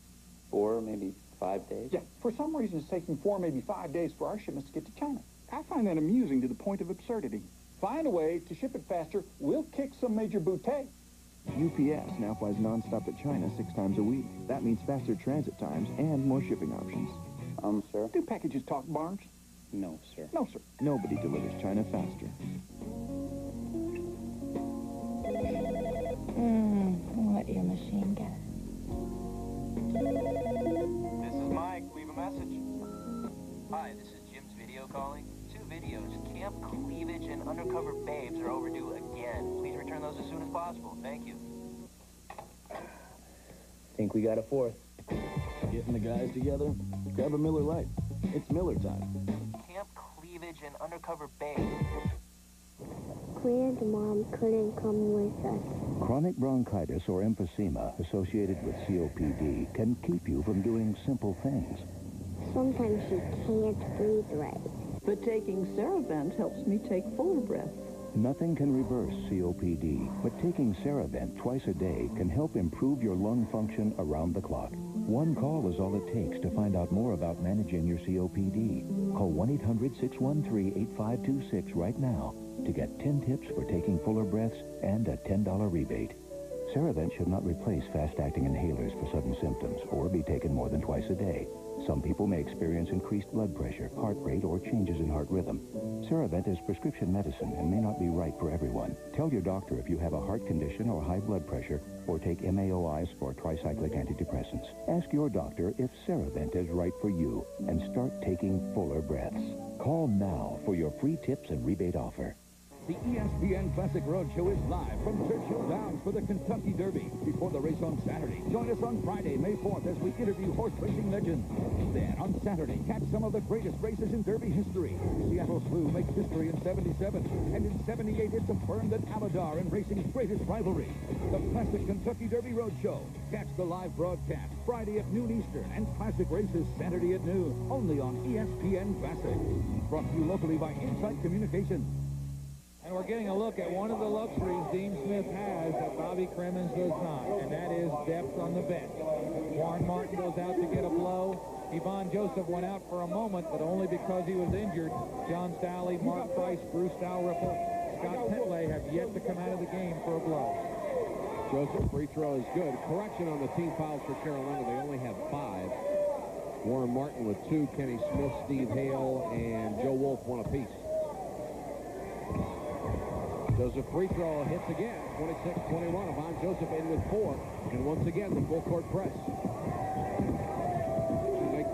4, maybe 5 days. Yeah, for some reason it's taking 4, maybe 5 days for our shipments to get to China. I find that amusing to the point of absurdity. Find a way to ship it faster. We'll kick some major bootay. UPS now flies nonstop to China 6 times a week. That means faster transit times and more shipping options. Sir? Do packages talk, Barnes? No, sir. No, sir. Nobody delivers China faster. What your machine get? This is Mike. Leave a message. Hi, this is Jim's video calling. 2 videos. Camp Cleavage and Undercover Babes are overdue again. Please return those as soon as possible. Thank you. Think we got a 4th. Getting the guys together? Grab a Miller Lite. It's Miller time. Camp Cleavage and Undercover Babes. Grandmom couldn't come with us. Chronic bronchitis or emphysema associated with COPD can keep you from doing simple things. Sometimes she can't breathe right. But taking Ceravent helps me take fuller breaths. Nothing can reverse COPD, but taking Ceravent twice a day can help improve your lung function around the clock. One call is all it takes to find out more about managing your COPD. Call 1-800-613-8526 right now to get 10 tips for taking fuller breaths and a $10 rebate. Ceravent should not replace fast-acting inhalers for sudden symptoms or be taken more than twice a day. Some people may experience increased blood pressure, heart rate, or changes in heart rhythm. Ceravent is prescription medicine and may not be right for everyone. Tell your doctor if you have a heart condition or high blood pressure, or take MAOIs or tricyclic antidepressants. Ask your doctor if Ceravent is right for you and start taking fuller breaths. Call now for your free tips and rebate offer. The ESPN Classic Roadshow is live from Churchill Downs for the Kentucky Derby before the race on Saturday. Join us on Friday, May 4th, as we interview horse racing legends. Then on Saturday, catch some of the greatest races in Derby history. Seattle Slew makes history in '77, and in '78 it's affirmed that Aladar in racing's greatest rivalry. The Classic Kentucky Derby Roadshow. Catch the live broadcast Friday at noon Eastern and Classic races Saturday at noon, only on ESPN Classic. Brought to you locally by Insight Communications. And we're getting a look at one of the luxuries Dean Smith has that Bobby Cremins does not, and that is depth on the bench. Warren Martin goes out to get a blow. Yvonne Joseph went out for a moment, but only because he was injured. John Sally, Mark Price, Bruce Dalrymple, Scott Petway have yet to come out of the game for a blow. Joseph, free throw is good. Correction on the team fouls for Carolina. They only have 5. Warren Martin with 2, Kenny Smith, Steve Hale, and Joe Wolf 1 apiece. Joseph free throw hits again. 26-21. Yvonne Joseph in with 4. And once again, the full court press. Make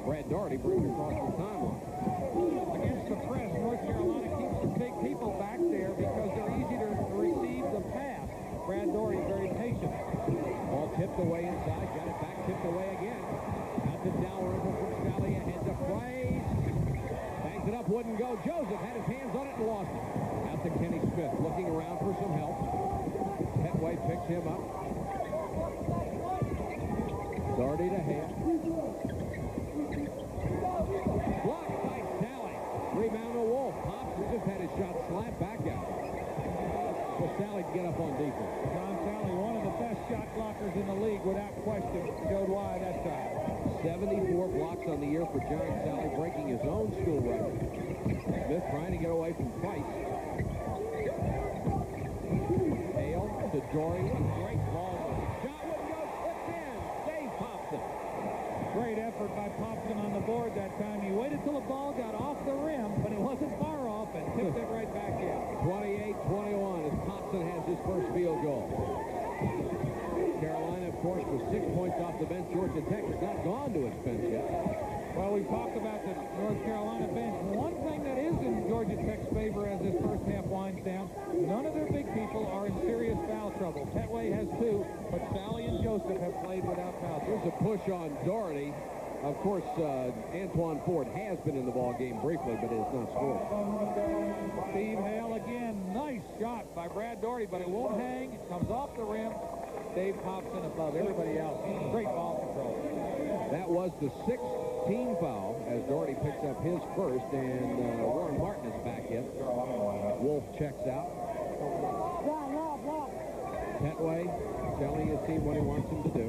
Brad Daugherty bring across the timeline. Against the press, North Carolina keeps some big people back there because they're easy to receive the pass. Brad Daugherty very patient. Ball tipped away inside. Got it back, tipped away again. Out to Dalrymple from Sally. Ahead to Price. Bangs it up, wouldn't go. Joseph had his hands on it and lost it. Out to Kenny Smith, looking around for some help. Petway picks him up. Daugherty to Hale. Blocked by Sally. Rebound to Wolf. Pops just had his shot slapped back out. So Sally to get up on defense. John Sally, one of the best shot blockers in the league, without question, showed why that time. 74 blocks on the year for John Sally, breaking his own school record. Smith trying to get away from Price. Hale to Dory. What a great ball. Shot wouldn't go. Tipped in. Dave Popson. Great effort by Popson on the board that time. He waited till the ball got off the rim, but it wasn't far off, and tipped it right back in. 28-21 as Popson has his first field goal. Carolina, of course, with 6 points off the bench. Georgia Tech has not gone to its bench yet. Well, we've talked about the North Carolina bench. One thing that is in Georgia Tech's favor as this first half winds down, none of their big people are in serious foul trouble. Petway has 2, but Sally and Joseph have played without foul trouble. There's a push on Daugherty. Of course, Antoine Ford has been in the ball game briefly, but has not scored. Steve Hale again. Nice shot by Brad Daugherty, but it won't hang. It comes off the rim. Dave Popson above everybody else. Great ball control. That was the 6th team foul as Daugherty picks up his first, and Warren Martin is back in. Wolf checks out. Petway telling his team what he wants him to do.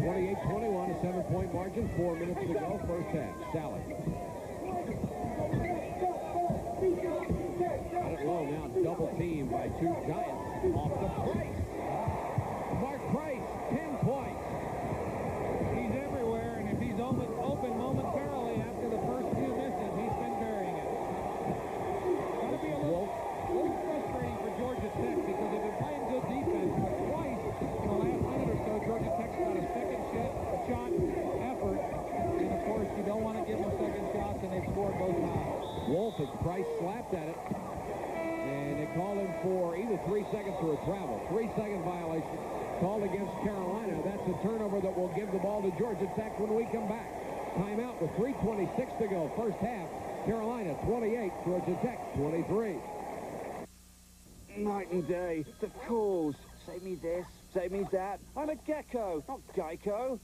28-21, a 7-point margin, 4 minutes to go, first half. Sally. Got it low now, double team by 2 Giants. Off the Price. Mark Price, 10 points. He's everywhere, and if he's open momentarily after the first few misses, he's been burying it. Got to be a little frustrating for Georgia Tech because they've been playing good defense, but twice in the last minute or so, Georgia Tech's got a second shot effort, and of course, you don't want to give them second shots, and they've scored both times. Wolf as Price slapped at it, and they called him for either 3 seconds or a travel. 3-second violation called against Carolina. That's a turnover that will give the ball to Georgia Tech when we come back. Timeout with 3:26 to go. First half, Carolina 28, Georgia Tech 23. Night and day, the calls. Save me this, save me that. I'm a gecko, not Geico.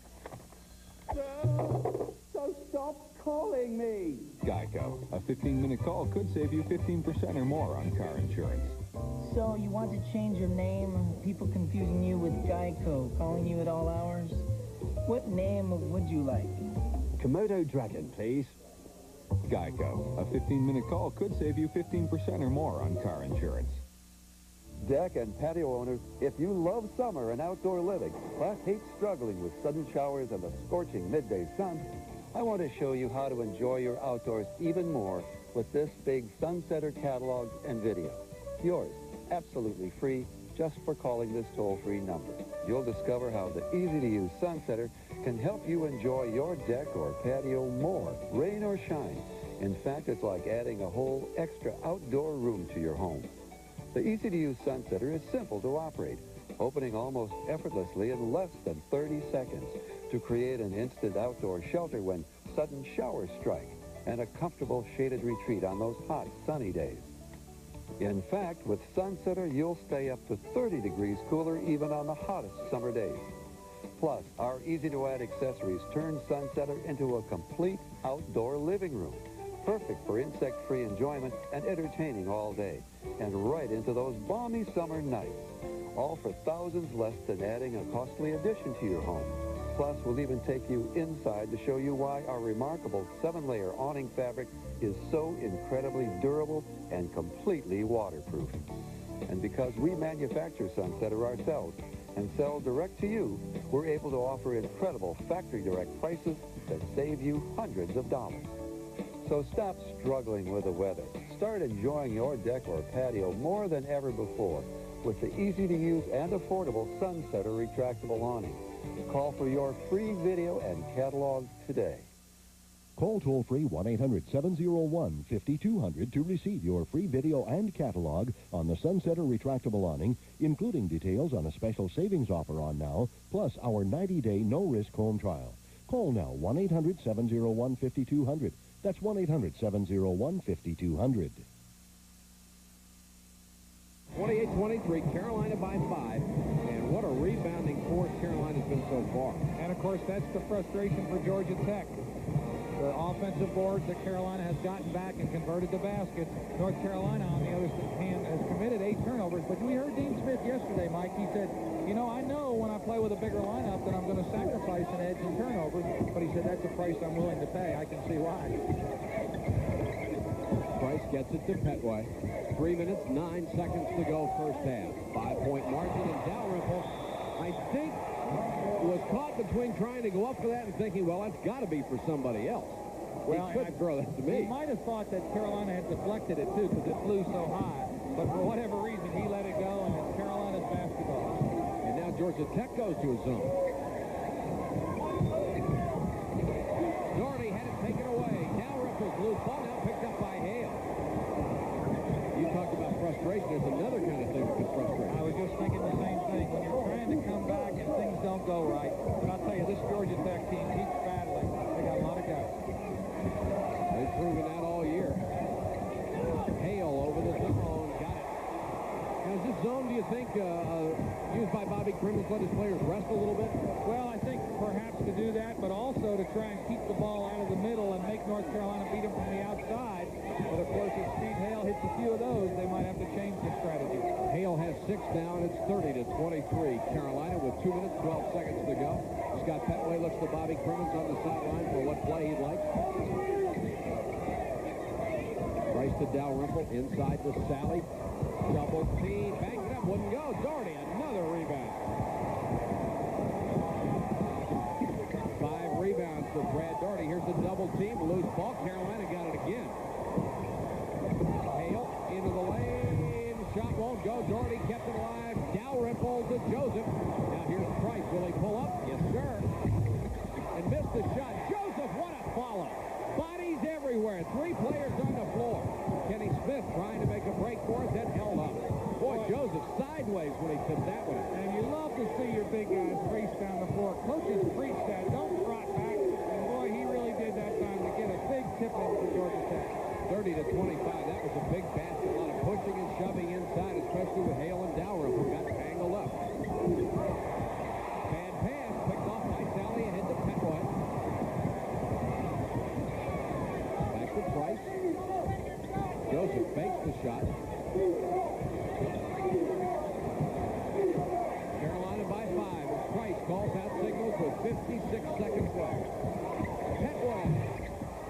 So stop calling me. Geico. A 15-minute call could save you 15% or more on car insurance. So you want to change your name? People confusing you with Geico, calling you at all hours? What name would you like? Komodo Dragon, please. Geico. A 15-minute call could save you 15% or more on car insurance. Deck and patio owners, if you love summer and outdoor living, but hate struggling with sudden showers and the scorching midday sun, I want to show you how to enjoy your outdoors even more with this big Sunsetter catalog and video. Yours, absolutely free, just for calling this toll-free number. You'll discover how the easy-to-use Sunsetter can help you enjoy your deck or patio more, rain or shine. In fact, it's like adding a whole extra outdoor room to your home. The easy-to-use Sunsetter is simple to operate, opening almost effortlessly in less than 30 seconds to create an instant outdoor shelter when sudden showers strike and a comfortable shaded retreat on those hot, sunny days. In fact, with Sunsetter, you'll stay up to 30 degrees cooler even on the hottest summer days. Plus, our easy-to-add accessories turn Sunsetter into a complete outdoor living room, perfect for insect-free enjoyment and entertaining all day, and right into those balmy summer nights, all for thousands less than adding a costly addition to your home. Plus, we'll even take you inside to show you why our remarkable 7-layer awning fabric is so incredibly durable and completely waterproof. And because we manufacture Sunsetter ourselves and sell direct to you, we're able to offer incredible factory direct prices that save you hundreds of dollars. So stop struggling with the weather. Start enjoying your deck or patio more than ever before with the easy-to-use and affordable Sunsetter retractable awning. Call for your free video and catalog today. Call toll-free 1-800-701-5200 to receive your free video and catalog on the Sunsetter retractable awning, including details on a special savings offer on now, plus our 90-day no-risk home trial. Call now, 1-800-701-5200. That's 1-800-701-5200. 28-23, Carolina by 5. And what a rebounding force Carolina's been so far. And, of course, that's the frustration for Georgia Tech. The offensive boards that Carolina has gotten back and converted to baskets. North Carolina, on the other hand, has committed 8 turnovers. But we heard Dean Smith yesterday, Mike. He said, you know, I know when I play with a bigger lineup that I'm going to sacrifice an edge in turnovers. But he said that's a price I'm willing to pay. I can see why. Price gets it to Petway. 3 minutes, 9 seconds to go first half. 5-point margin, and Dalrymple, I think, was caught between trying to go up for that and thinking, well, that's got to be for somebody else. Well, he couldn't throw that to me. He might have thought that Carolina had deflected it, too, because it flew so high. But for whatever reason, he let it go, and it's Carolina's basketball. And now Georgia Tech goes to his zone. Doherty had it taken away. Dalrymple's loose ball now picked up by Hale. You talked about frustration. There's another kind of thing that can frustrate. I was just thinking the same thing. When you're trying to come back and things don't go right. But I'll tell you, this Georgia Tech team keeps battling. They got a lot of guys. They've proven that all year. Hale over the zone. Got it. Now, is this zone, do you think, used by Bobby Crimmins, let his players rest a little bit? Well, I think perhaps to do that, but also to try and keep the ball out of the middle and make North Carolina beat them from the outside. But, of course, if Steve Hale hits a few of those, they might have to change the strategy. Hale has 6 now, and it's 30-23. Carolina with 2 minutes, 12 seconds to go. Scott Petway looks to Bobby Crimmins on the sideline for what play he'd like. Price to Dalrymple, inside to Sally. Double team, bangs it up, wouldn't go. Doherty, another rebound. 5 rebounds for Brad Doherty. Here's the double team, loose ball. Carolina got it again. Hale into the lane. Shot won't go. Doherty kept it alive. Dalrymple to Joseph. Now here's Price. Will he pull up? Yes, sir. And missed the shot. Joseph, what a follow. Bodies everywhere. 3 players on the floor. Kenny Smith trying to make a break for it, then held up. Boy, Joseph sideways when he tipped that one. And you love to see your big guys race down the floor. Coaches preach that. Don't trot back. And boy, he really did that time to get a big tip in for Georgia Tech. 30-25. That was a big basket. A lot of pushing and shoving inside, especially with Hale and Dalrymple, who got tangled up. Bad pass picked off by Sally ahead to Petway. Back to Price. Joseph fakes the shot. Carolina by 5. As Price calls out signals with 56 seconds left. Petway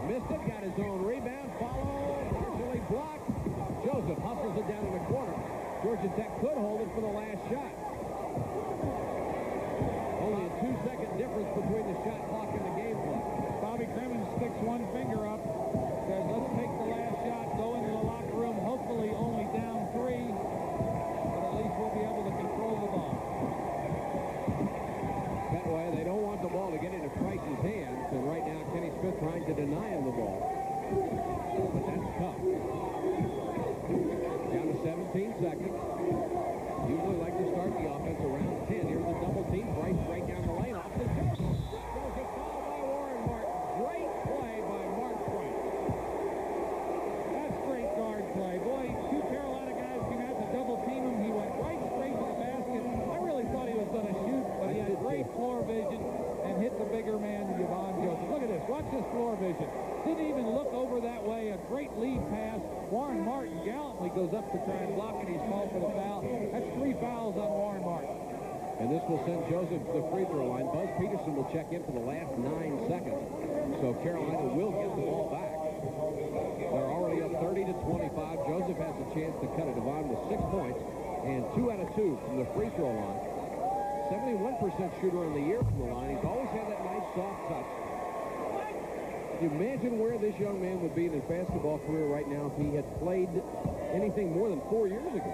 missed it, got his own rebound, followed, partially blocked. Joseph hustles it down in the corner. Georgia Tech could hold it for the last shot. Only a 2-second difference between the shot clock and the game clock. Bobby Crimmins sticks one finger up, says, let's take the last shot, go into the locker room, hopefully only down 3, but at least we'll be able to control the ball. That way, they don't want the ball to get into Price's hands, and right now Kenny Smith trying to deny him the ball. But that's tough. Down to 17 seconds. Usually like to start the offense around 10. Here's the double team. Bryce right down the lane. Off the Joseph. Joseph fouled by Warren Martin. Great play by Mark Price. That's great guard play. Boy, two Carolina guys came out to double team him. He went right straight to the basket. I really thought he was going to shoot, but he had great floor vision and hit the bigger man, Yvonne Joseph. Look at this. Watch this floor vision. Didn't even look over that way. A great lead pass. Warren Martin gallantly goes up to try and block it. He's called for the foul. That's 3 fouls on Warren Martin. And this will send Joseph to the free throw line. Buzz Peterson will check in for the last 9 seconds. So Carolina will get the ball back. They're already up 30 to 25. Joseph has a chance to cut it. Devon with 6 points and 2 out of 2 from the free throw line. 71% shooter on the year from the line. He's always had that nice soft touch. Can you imagine where this young man would be in his basketball career right now if he had played anything more than 4 years ago?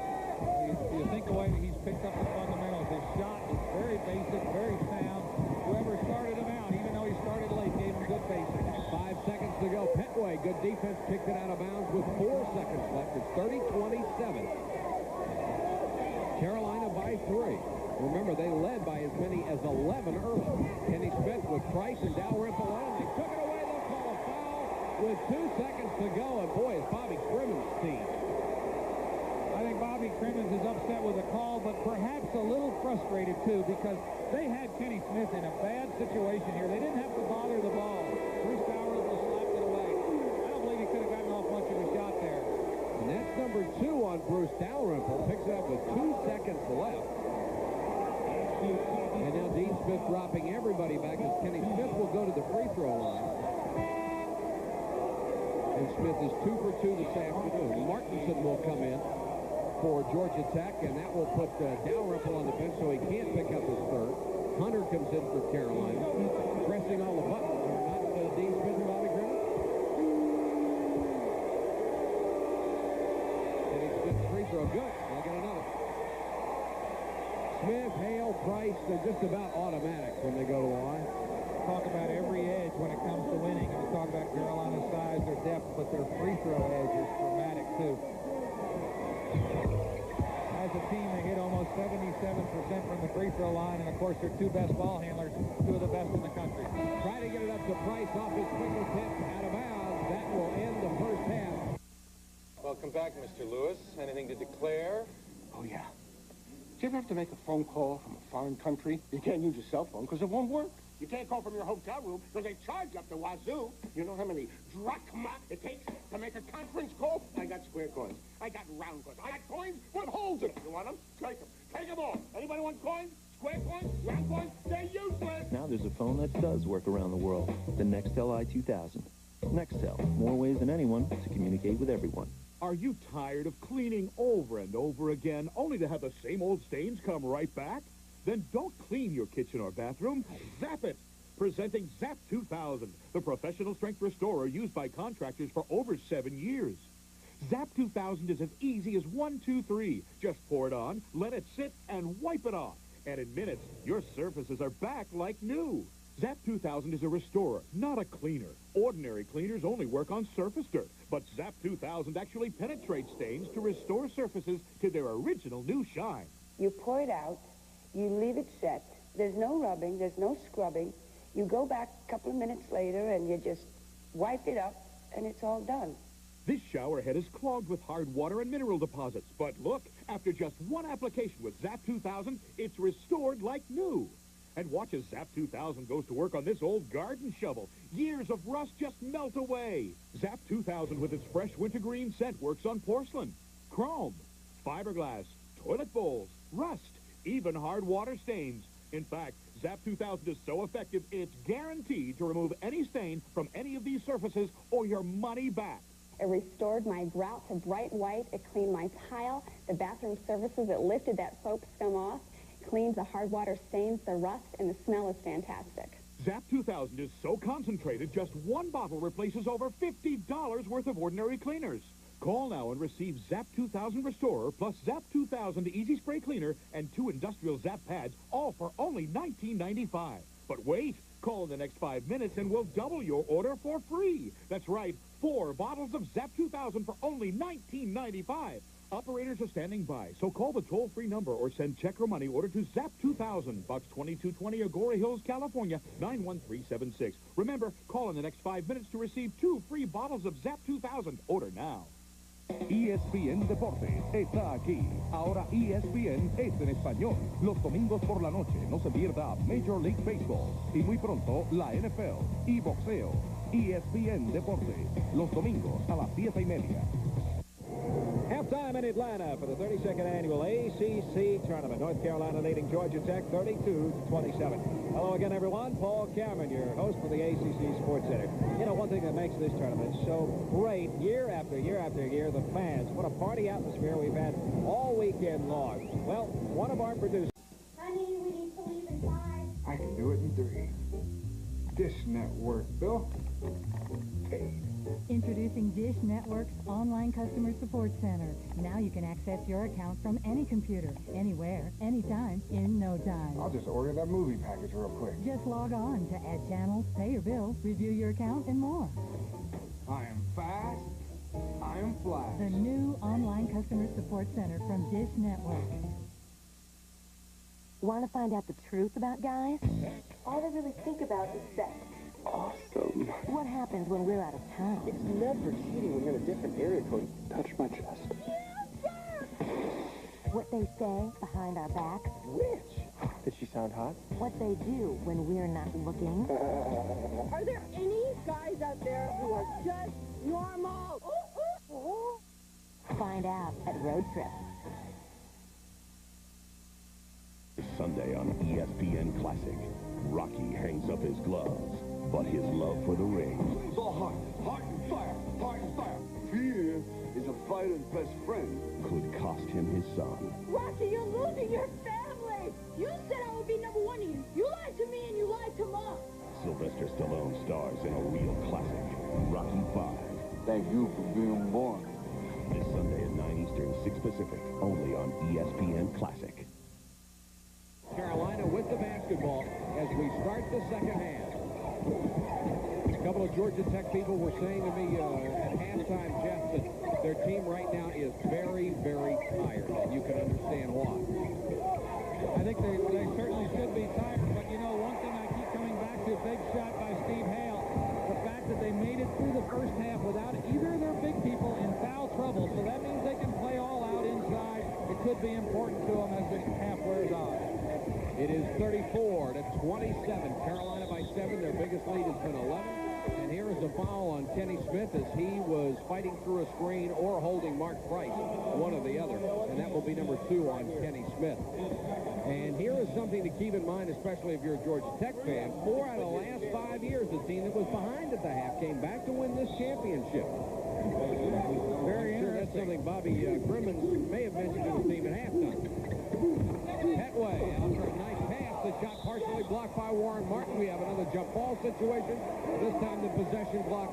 You think the way that he's picked up the fundamentals. His shot is very basic, very sound. Whoever started him out, even though he started late, gave him good basics. 5 seconds to go. Petway, good defense, kicked it out of bounds with 4 seconds left. It's 30-27. Carolina by 3. Remember, they led by as many as 11 early. Kenny Smith with Price and Dalrymple on. They took it away. They'll call a foul with 2 seconds to go. And boy, it's Bobby Crimmins' team. I think Bobby Crimmins is upset with the call, but perhaps a little frustrated, too, because they had Kenny Smith in a bad situation here. They didn't have to bother the ball. Bruce Dalrymple slapped it away. I don't believe he could have gotten off much of a shot there. And that's number 2 on Bruce Dalrymple. Picks it up with 2 seconds left. And now Dean Smith dropping everybody back as Kenny Smith will go to the free throw line. And Smith is 2 for 2 this afternoon. Martinson will come in for Georgia Tech, and that will put Dalrymple on the bench so he can't pick up his third. Hunter comes in for Carolina. Pressing all the buttons. Not Dean Smith and Bobby Crimmins. Kenny Smith's free throw. Good. I'll get another. Smith, Hale, Price, they're just about automatic when they go to the line. Talk about every edge when it comes to winning. And we talk about Carolina's size, their depth, but their free throw edge is dramatic, too. As a team, they hit almost 77% from the free throw line, and, of course, their 2 best ball handlers, 2 of the best in the country. Try to get it up to Price off his fingertips, out of bounds. That will end the first half. Welcome back, Mr. Lewis. Anything to declare? Oh, yeah. Do you ever have to make a phone call from a foreign country? You can't use your cell phone because it won't work. You can't call from your hotel room because they charge you up the wazoo. You know how many drachma it takes to make a conference call? I got square coins. I got round coins. I got coins with holes in them. You want them? Take them. Take them all. Anybody want coins? Square coins? Round coins? They're useless. Now there's a phone that does work around the world. The Nextel i2000. Nextel. More ways than anyone to communicate with everyone. Are you tired of cleaning over and over again, only to have the same old stains come right back? Then don't clean your kitchen or bathroom. Zap it! Presenting Zap 2000, the professional strength restorer used by contractors for over 7 years. Zap 2000 is as easy as 1, 2, 3. Just pour it on, let it sit, and wipe it off. And in minutes, your surfaces are back like new. Zap 2000 is a restorer, not a cleaner. Ordinary cleaners only work on surface dirt, but Zap 2000 actually penetrates stains to restore surfaces to their original new shine. You pour it out, you leave it set. There's no rubbing, there's no scrubbing. You go back a couple of minutes later and you just wipe it up, and it's all done. This shower head is clogged with hard water and mineral deposits, but look, after just 1 application with Zap 2000, it's restored like new. And watch as Zap 2000 goes to work on this old garden shovel. Years of rust just melt away. Zap 2000 with its fresh wintergreen scent works on porcelain, chrome, fiberglass, toilet bowls, rust, even hard water stains. In fact, Zap 2000 is so effective, it's guaranteed to remove any stain from any of these surfaces or your money back. It restored my grout to bright white. It cleaned my tile, the bathroom surfaces. It lifted that soap scum off. Cleans the hard water stains, the rust, and the smell is fantastic. Zap 2000 is so concentrated, just 1 bottle replaces over $50 worth of ordinary cleaners. Call now and receive Zap 2000 Restorer plus Zap 2000 Easy Spray Cleaner and 2 industrial Zap pads, all for only $19.95. But wait, Call in the next 5 minutes and we'll double your order for free. That's right, 4 bottles of Zap 2000 for only $19.95. Operators are standing by, so call the toll-free number or send check or money order to Zap 2000, Box 2220, Agora Hills, California, 91376. Remember, call in the next 5 minutes to receive 2 free bottles of Zap 2000. Order now. ESPN Deportes está aquí. Ahora ESPN es en español. Los domingos por la noche no se pierda Major League Baseball y muy pronto la NFL y boxeo. ESPN Deportes, los domingos a las 7:30. Halftime in Atlanta for the 32nd annual ACC tournament. North Carolina leading Georgia Tech 32-27. Hello again, everyone. Paul Cameron, your host for the ACC Sports Center. You know, one thing that makes this tournament so great year after year after year, the fans. What a party atmosphere we've had all weekend long. Well, one of our producers... Honey, we need to leave in 5. I can do it in 3. Dish Network, Bill. Paid. Introducing Dish Network's online customer support center. Now you can access your account from any computer, anywhere, anytime, in no time. I'll just order that movie package real quick. Just log on to add channels, pay your bills, review your account, and more. I am fast. I am flash. The new online customer support center from Dish Network. Want to find out the truth about guys? All they really think about is sex. Awesome. What happens when we're out of town? It's never cheating when you're in a different area code. Touch my chest. What they say behind our backs. Which? Did she sound hot? What they do when we're not looking. Are there any guys out there who are just normal? Find out at Road Trip. Sunday on ESPN Classic. Rocky hangs up his gloves, but his love for the ring... It's all heart. Heart and fire. Heart and fire. Fear is a fighter's best friend. ...could cost him his son. Rocky, you're losing your family. You said I would be number 1 to you. You lied to me and you lied to Mom. Sylvester Stallone stars in a real classic, Rocky V. Thank you for being born. This Sunday at 9 Eastern, 6 Pacific, only on ESPN Classic. Carolina with the basketball as we start the second half. A couple of Georgia Tech people were saying to me at halftime, Jeff, that their team right now is very, very tired, and you can understand why. I think they certainly should be tired, but you know, one thing I keep coming back to, big shot by Steve Hale, the fact that they made it through the first half without either of their big people in foul trouble, so that means they can play all out inside. It could be important to them as the half wears on. It is 34-27. Carolina by 7. Their biggest lead has been 11. And here is a foul on Kenny Smith as he was fighting through a screen or holding Mark Price, one or the other. And that will be number 2 on Kenny Smith. And here is something to keep in mind, especially if you're a Georgia Tech fan. 4 out of the last 5 years, the team that was behind at the half came back to win this championship. Very sure that's something Bobby Crimmins may have mentioned to the team at halftime. Petway out for a nice pass. The shot partially blocked by Warren Martin. We have another jump ball situation. This time the possession block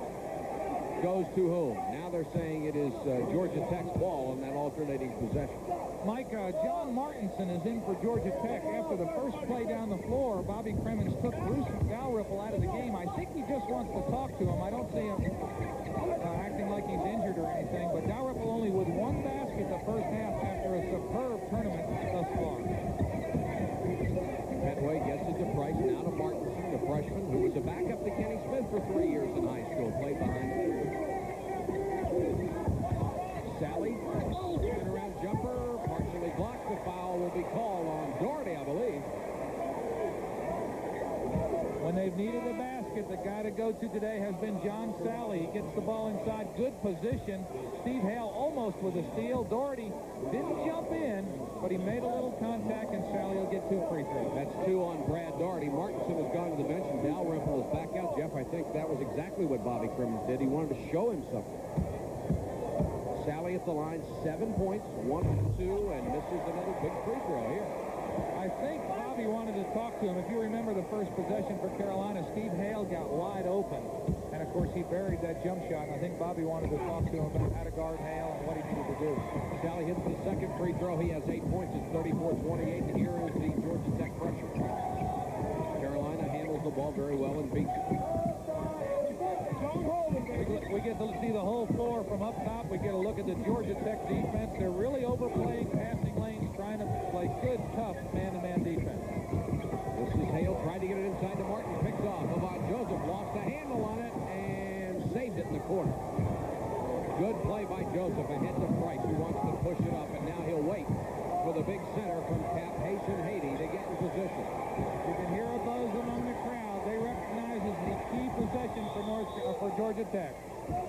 goes to whom? Now they're saying it is Georgia Tech's ball on that alternating possession. Mike, John Martinson is in for Georgia Tech. After the first play down the floor, Bobby Crimmins took Bruce Dalrymple out of the game. I think he just wants to talk to him. I don't see him acting like he's injured or anything, but Dalrymple only with 1 basket the first half after a superb tournament thus far. Petway gets it to Price, now to Martinson, the freshman, who was a backup to Kenny Smith for 3 years in high school, played behind him. Sally, turnaround jumper, partially blocked. The foul will be called on Doherty, I believe. When they've needed a basket, the guy to go to today has been John Sally. He gets the ball inside, good position. Steve Hale almost with a steal. Doherty didn't jump in, but he made a little contact, and Sally will get 2 free throws. That's 2 on Brad Doherty. Martinson has gone to the bench, and Dalrymple is back out. Jeff, I think that was exactly what Bobby Crimmins did. He wanted to show him something. Sally at the line, 7 points, 1 and 2, and misses another big free throw here. I think Bobby wanted to talk to him. If you remember the first possession for Carolina, Steve Hale got wide open. And, of course, he buried that jump shot. And I think Bobby wanted to talk to him about how to guard Hale and what he needed to do. Sally hits the second free throw. He has 8 points. It's 34-28. And here is the Georgia Tech pressure. Carolina handles handles the ball very well and beats it. We get to see the whole floor from up top. We get a look at the Georgia Tech defense. They're really overplaying passing lanes, trying to play good, tough man-to-man defense. This is Hale trying to get it inside to Martin. Picks off. Avant Joseph lost the handle on it and saved it in the corner. Good play by Joseph ahead to Price, who wants to push it up, and now he'll wait for the big center from Cap Haitian Haiti to get in position. You can hear a buzz among the crowd. They recognize this is a key possession for Georgia Tech.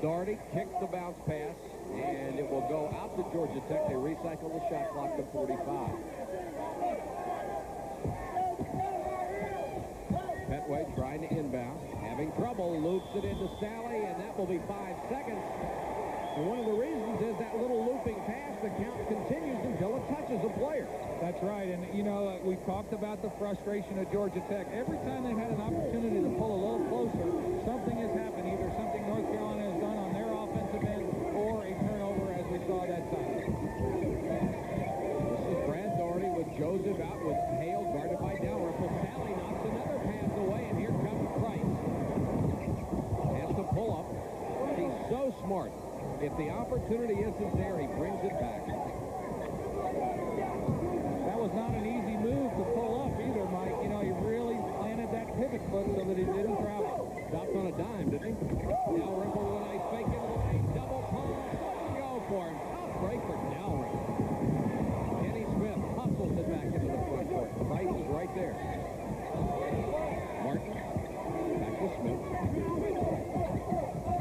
Doherty kicks the bounce pass, and it will go out to Georgia Tech. They recycle the shot clock to 45. Petway trying to inbound, having trouble, loops it into Sally, and that will be 5 seconds. And one of the reasons is that little looping pass, the count continues until it touches a player. That's right, and you know, we talked about the frustration of Georgia Tech. Every time they've had an opportunity to pull a little closer, something has happened. Either something North Carolina has done on their offensive end or a turnover, as we saw that time. This is Brad Doherty with Joseph out with Hale, guarded by Dalrymple. Sally knocks another pass away, and here comes Price. Has to pull up. He's so smart. If the opportunity isn't there, he brings it back. That was not an easy move to pull up either, Mike. You know, he really planted that pivot foot so that he didn't travel. Stopped on a dime, didn't he? Dalrymple with a nice fake into the lane. Double pump. Go for him. Tough break for Dalrymple. Kenny Smith hustles it back into the front court. Price is right there. Martin. Back to Smith.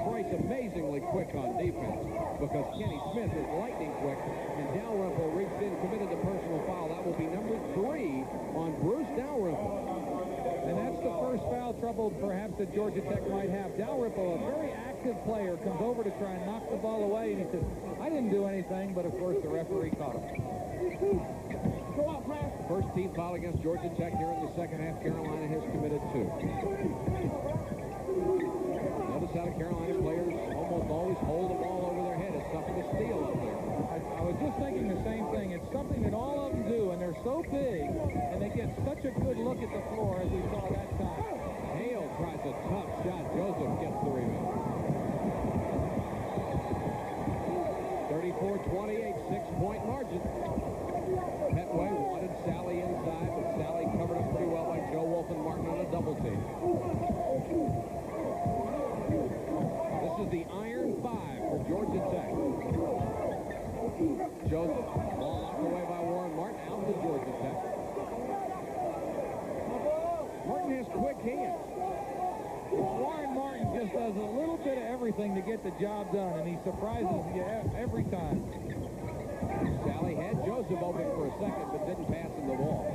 Price amazingly quick on defense because Kenny Smith is lightning quick, and Dalrymple reached in, committed the personal foul. That will be number 3 on Bruce Dalrymple. And that's the first foul trouble perhaps that Georgia Tech might have. Dalrymple, a very active player, comes over to try and knock the ball away, and he says, I didn't do anything, but of course the referee caught him. First team foul against Georgia Tech here in the second half. Carolina has committed 2. Notice how the Carolina players almost always hold the ball over their head. It's something to steal up there. I was just thinking the same thing. It's something that all of them do, and they're so big, and they get such a good look at the floor as we saw that time. Hale tries a tough shot. Joseph gets the rebound. 34-28, 6-point margin. Petway wanted Sally inside, but Sally covered up pretty well by Joe Wolf and Martin on a double team. This is the iron 5 for Georgia Tech. Joseph, ball knocked away by Warren Martin, out to Georgia Tech. Martin has quick hands. Warren Martin just does a little bit of everything to get the job done, and he surprises you every time. Sally had Joseph open for a second, but didn't pass him the ball.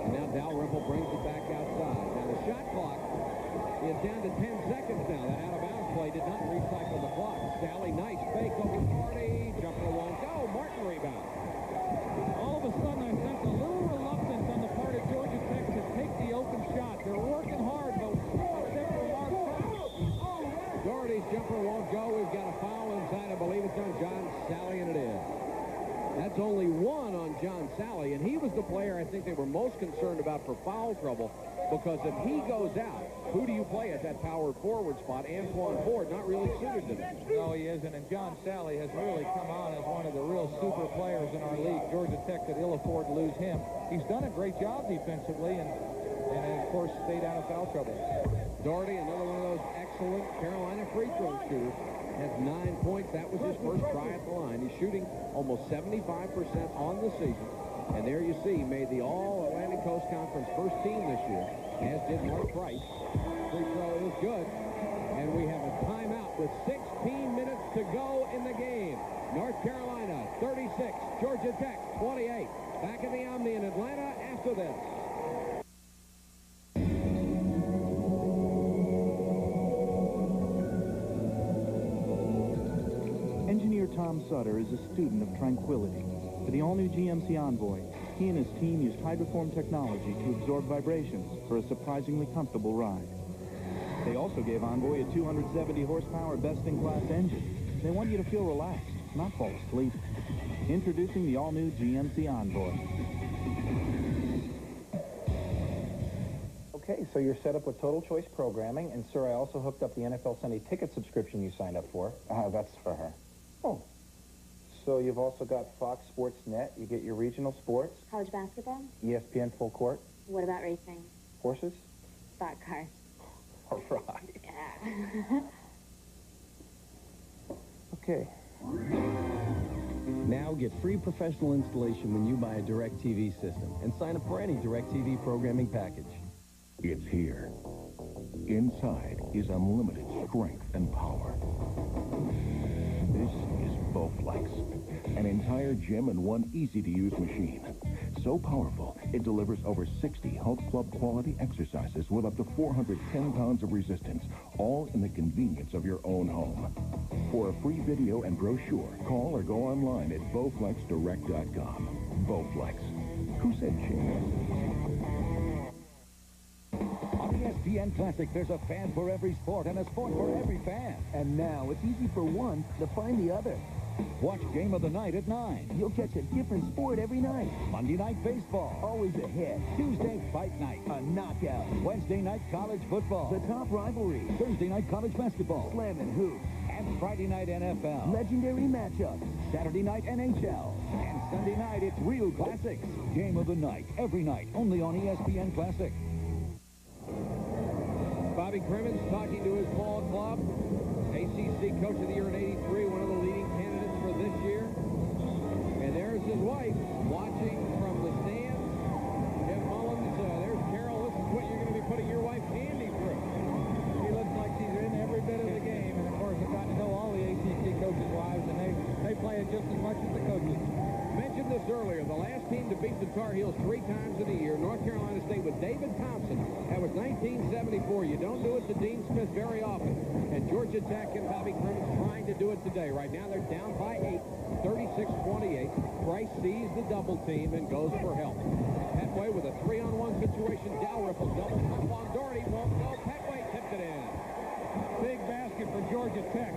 And now Dalrymple brings it back outside. Now the shot clock is down to 10 seconds now. That out-of-bounds play did not recycle the clock. Sally, nice fake over Marty. Jumper won't go. Martin rebound. All of a sudden, I sense a little reluctance on the part of Georgia Tech to take the open shot. They're working hard, but except for Mark Doherty's jumper won't go. We've got a foul inside. I believe it's on John Sally, and it is. That's only 1 on John Sally, and he was the player I think they were most concerned about for foul trouble, because if he goes out, who do you play at that power forward spot? Antoine Ford, not really suited to that. No, he isn't, and John Sally has really come on as one of the real super players in our league. Georgia Tech could ill afford to lose him. He's done a great job defensively, and of course, stayed out of foul trouble. Doherty, another one of those excellent Carolina free throw shooters, has 9 points. That was his first try at the line. He's shooting almost 75% on the season. And there you see, he made the All-Atlantic Coast Conference first team this year, as did Mark Price. Free throw is good. And we have a timeout with 16 minutes to go in the game. North Carolina, 36. Georgia Tech, 28. Back in the Omni in Atlanta after this. Engineer Tom Sutter is a student of tranquility. For the all-new GMC Envoy, he and his team used hydroform technology to absorb vibrations for a surprisingly comfortable ride. They also gave Envoy a 270-horsepower best-in-class engine. They want you to feel relaxed, not fall asleep. Introducing the all-new GMC Envoy. Okay, so you're set up with Total Choice Programming, and sir, I also hooked up the NFL Sunday Ticket subscription you signed up for. That's for her. Oh. So you've also got Fox Sports Net. You get your regional sports. College basketball? ESPN Full Court. What about racing? Horses. Stock cars. All right. Yeah. Okay. Now get free professional installation when you buy a DirecTV system and sign up for any DirecTV programming package. It's here. Inside is unlimited strength and power. This is Bowflex, an entire gym in one easy-to-use machine. So powerful, it delivers over 60 health club quality exercises with up to 410 pounds of resistance, all in the convenience of your own home. For a free video and brochure, call or go online at BowflexDirect.com. Bowflex. Who said On the ESPN Classic, there's a fan for every sport and a sport for every fan. And now it's easy for one to find the other. Watch Game of the Night at 9. You'll catch a different sport every night. Monday Night Baseball, always a hit. Tuesday Fight Night, a knockout. Wednesday Night College Football, the top rivalry. Thursday Night College Basketball, Slam and Hoops. And Friday Night NFL, legendary matchups. Saturday Night NHL. And Sunday night, it's real classics. Game of the Night, every night, only on ESPN Classic. Bobby Crimmins talking to his ball club. ACC Coach of the Year in '83, one of the leading candidates for this year. And there's his wife watching from the stands. Jeff Mullins, there's Carol. This is what you're going to be putting your wife Candy through. She looks like she's in every bit of the game. And, of course, I've gotten to know all the ACC coaches' wives, and they play it just as much as the coaches. Mentioned this earlier. The last team to beat the Tar Heels 3 times in a year, North Carolina State with David Thompson. That was 1974. You don't do it to Dean Smith very often. And Georgia Tech and Bobby Crimmins trying to do it today. Right now they're down by 8, 36-28. Price sees the double team and goes for help. Petway with a 3-on-1 situation. Dalrymple double up on Doherty. Won't go. Petway tipped it in. Big basket for Georgia Tech.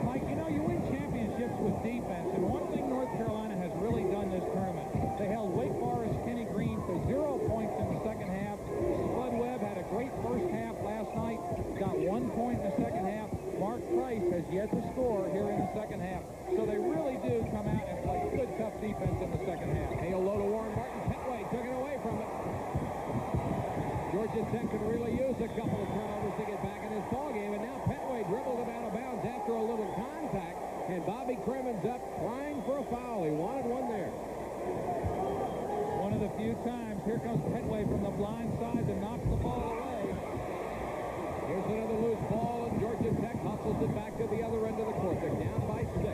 Mike, you know, you win championships with defense, and one thing North Carolina has really done this tournament, they held Wake Forest Kenny Green to 0 points in the second half. Spud Webb had a great first half last night, got 1 point in the second half. Mark Price has yet to score here in the second half. So they really do come out and play good, tough defense in the second half. Hail low to Warren Martin. Petway took it away from it. Georgia Tech could really use a couple of turnovers to get back in this ballgame, and now Petway dribbled it out of bounds after a little contact, and Bobby Crimmins up trying for a foul. He wanted one there. One of the few times. Here comes Petway from the blind side to knock the ball away. Here's another loose ball, and Georgia Tech hustles it back to the other end of the court. They're down by 6.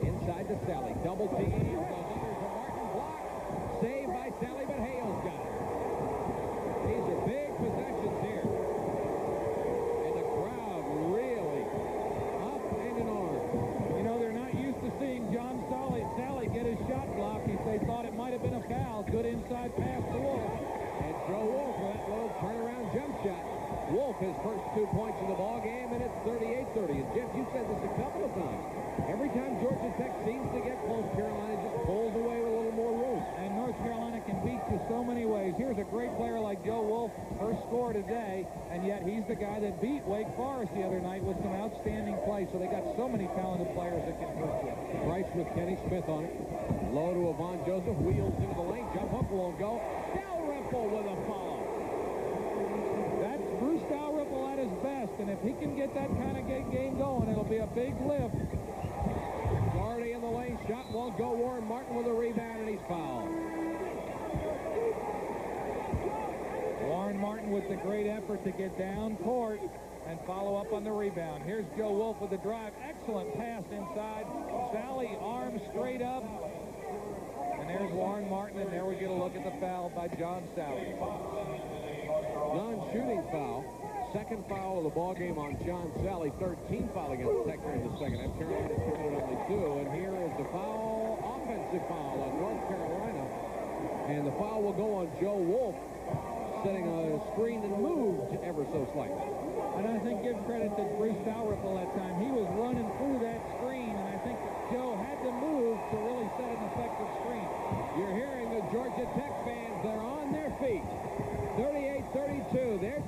Inside to Sally. Double team. Goes under for Martin. Block. Saved by Sally, but Hale's got it. These are big possessions here. And the crowd really up and in arms. You know, they're not used to seeing John Sally get his shot blocked. They thought it might have been a foul. Good inside pass to Wolf. And Joe Wolf with that little turnaround jump shot. Wolf, his first 2 points in the ball game, and it's 38-30. And Jeff, you said this a couple of times. Every time Georgia Tech seems to get close, Carolina just pulls away with a little more room. And North Carolina can beat you so many ways. Here's a great player like Joe Wolf, first score today, and yet he's the guy that beat Wake Forest the other night with some outstanding play. So they got so many talented players that can hurt you. Price with Kenny Smith on it. Low to Avon Joseph. Wheels into the lane. Jump hook won't go. Dalrymple with a follow. That's Bruce Dalrymple at his best, and if he can get that kind of game going, it'll be a big lift. Doherty in the lane. Shot won't go. Warren Martin with a rebound, and he's fouled. Warren Martin with the great effort to get down court and follow up on the rebound. Here's Joe Wolf with the drive. Excellent pass inside. Sally, arms straight up. And there's Warren Martin, and there we get a look at the foul by John Sally. Non-shooting foul. Second foul of the ball game on John Sally. 13th foul against Tech during the second half. Carolina's committed only 2. And here is the foul, offensive foul on North Carolina. And the foul will go on Joe Wolf, setting a screen and moved ever so slightly. And I think give credit to Bruce Dalrymple that time. He was running through that screen, and I think Joe had to move to really set an effective screen. You're hearing the Georgia Tech fans. They're on their feet. 38-32. Their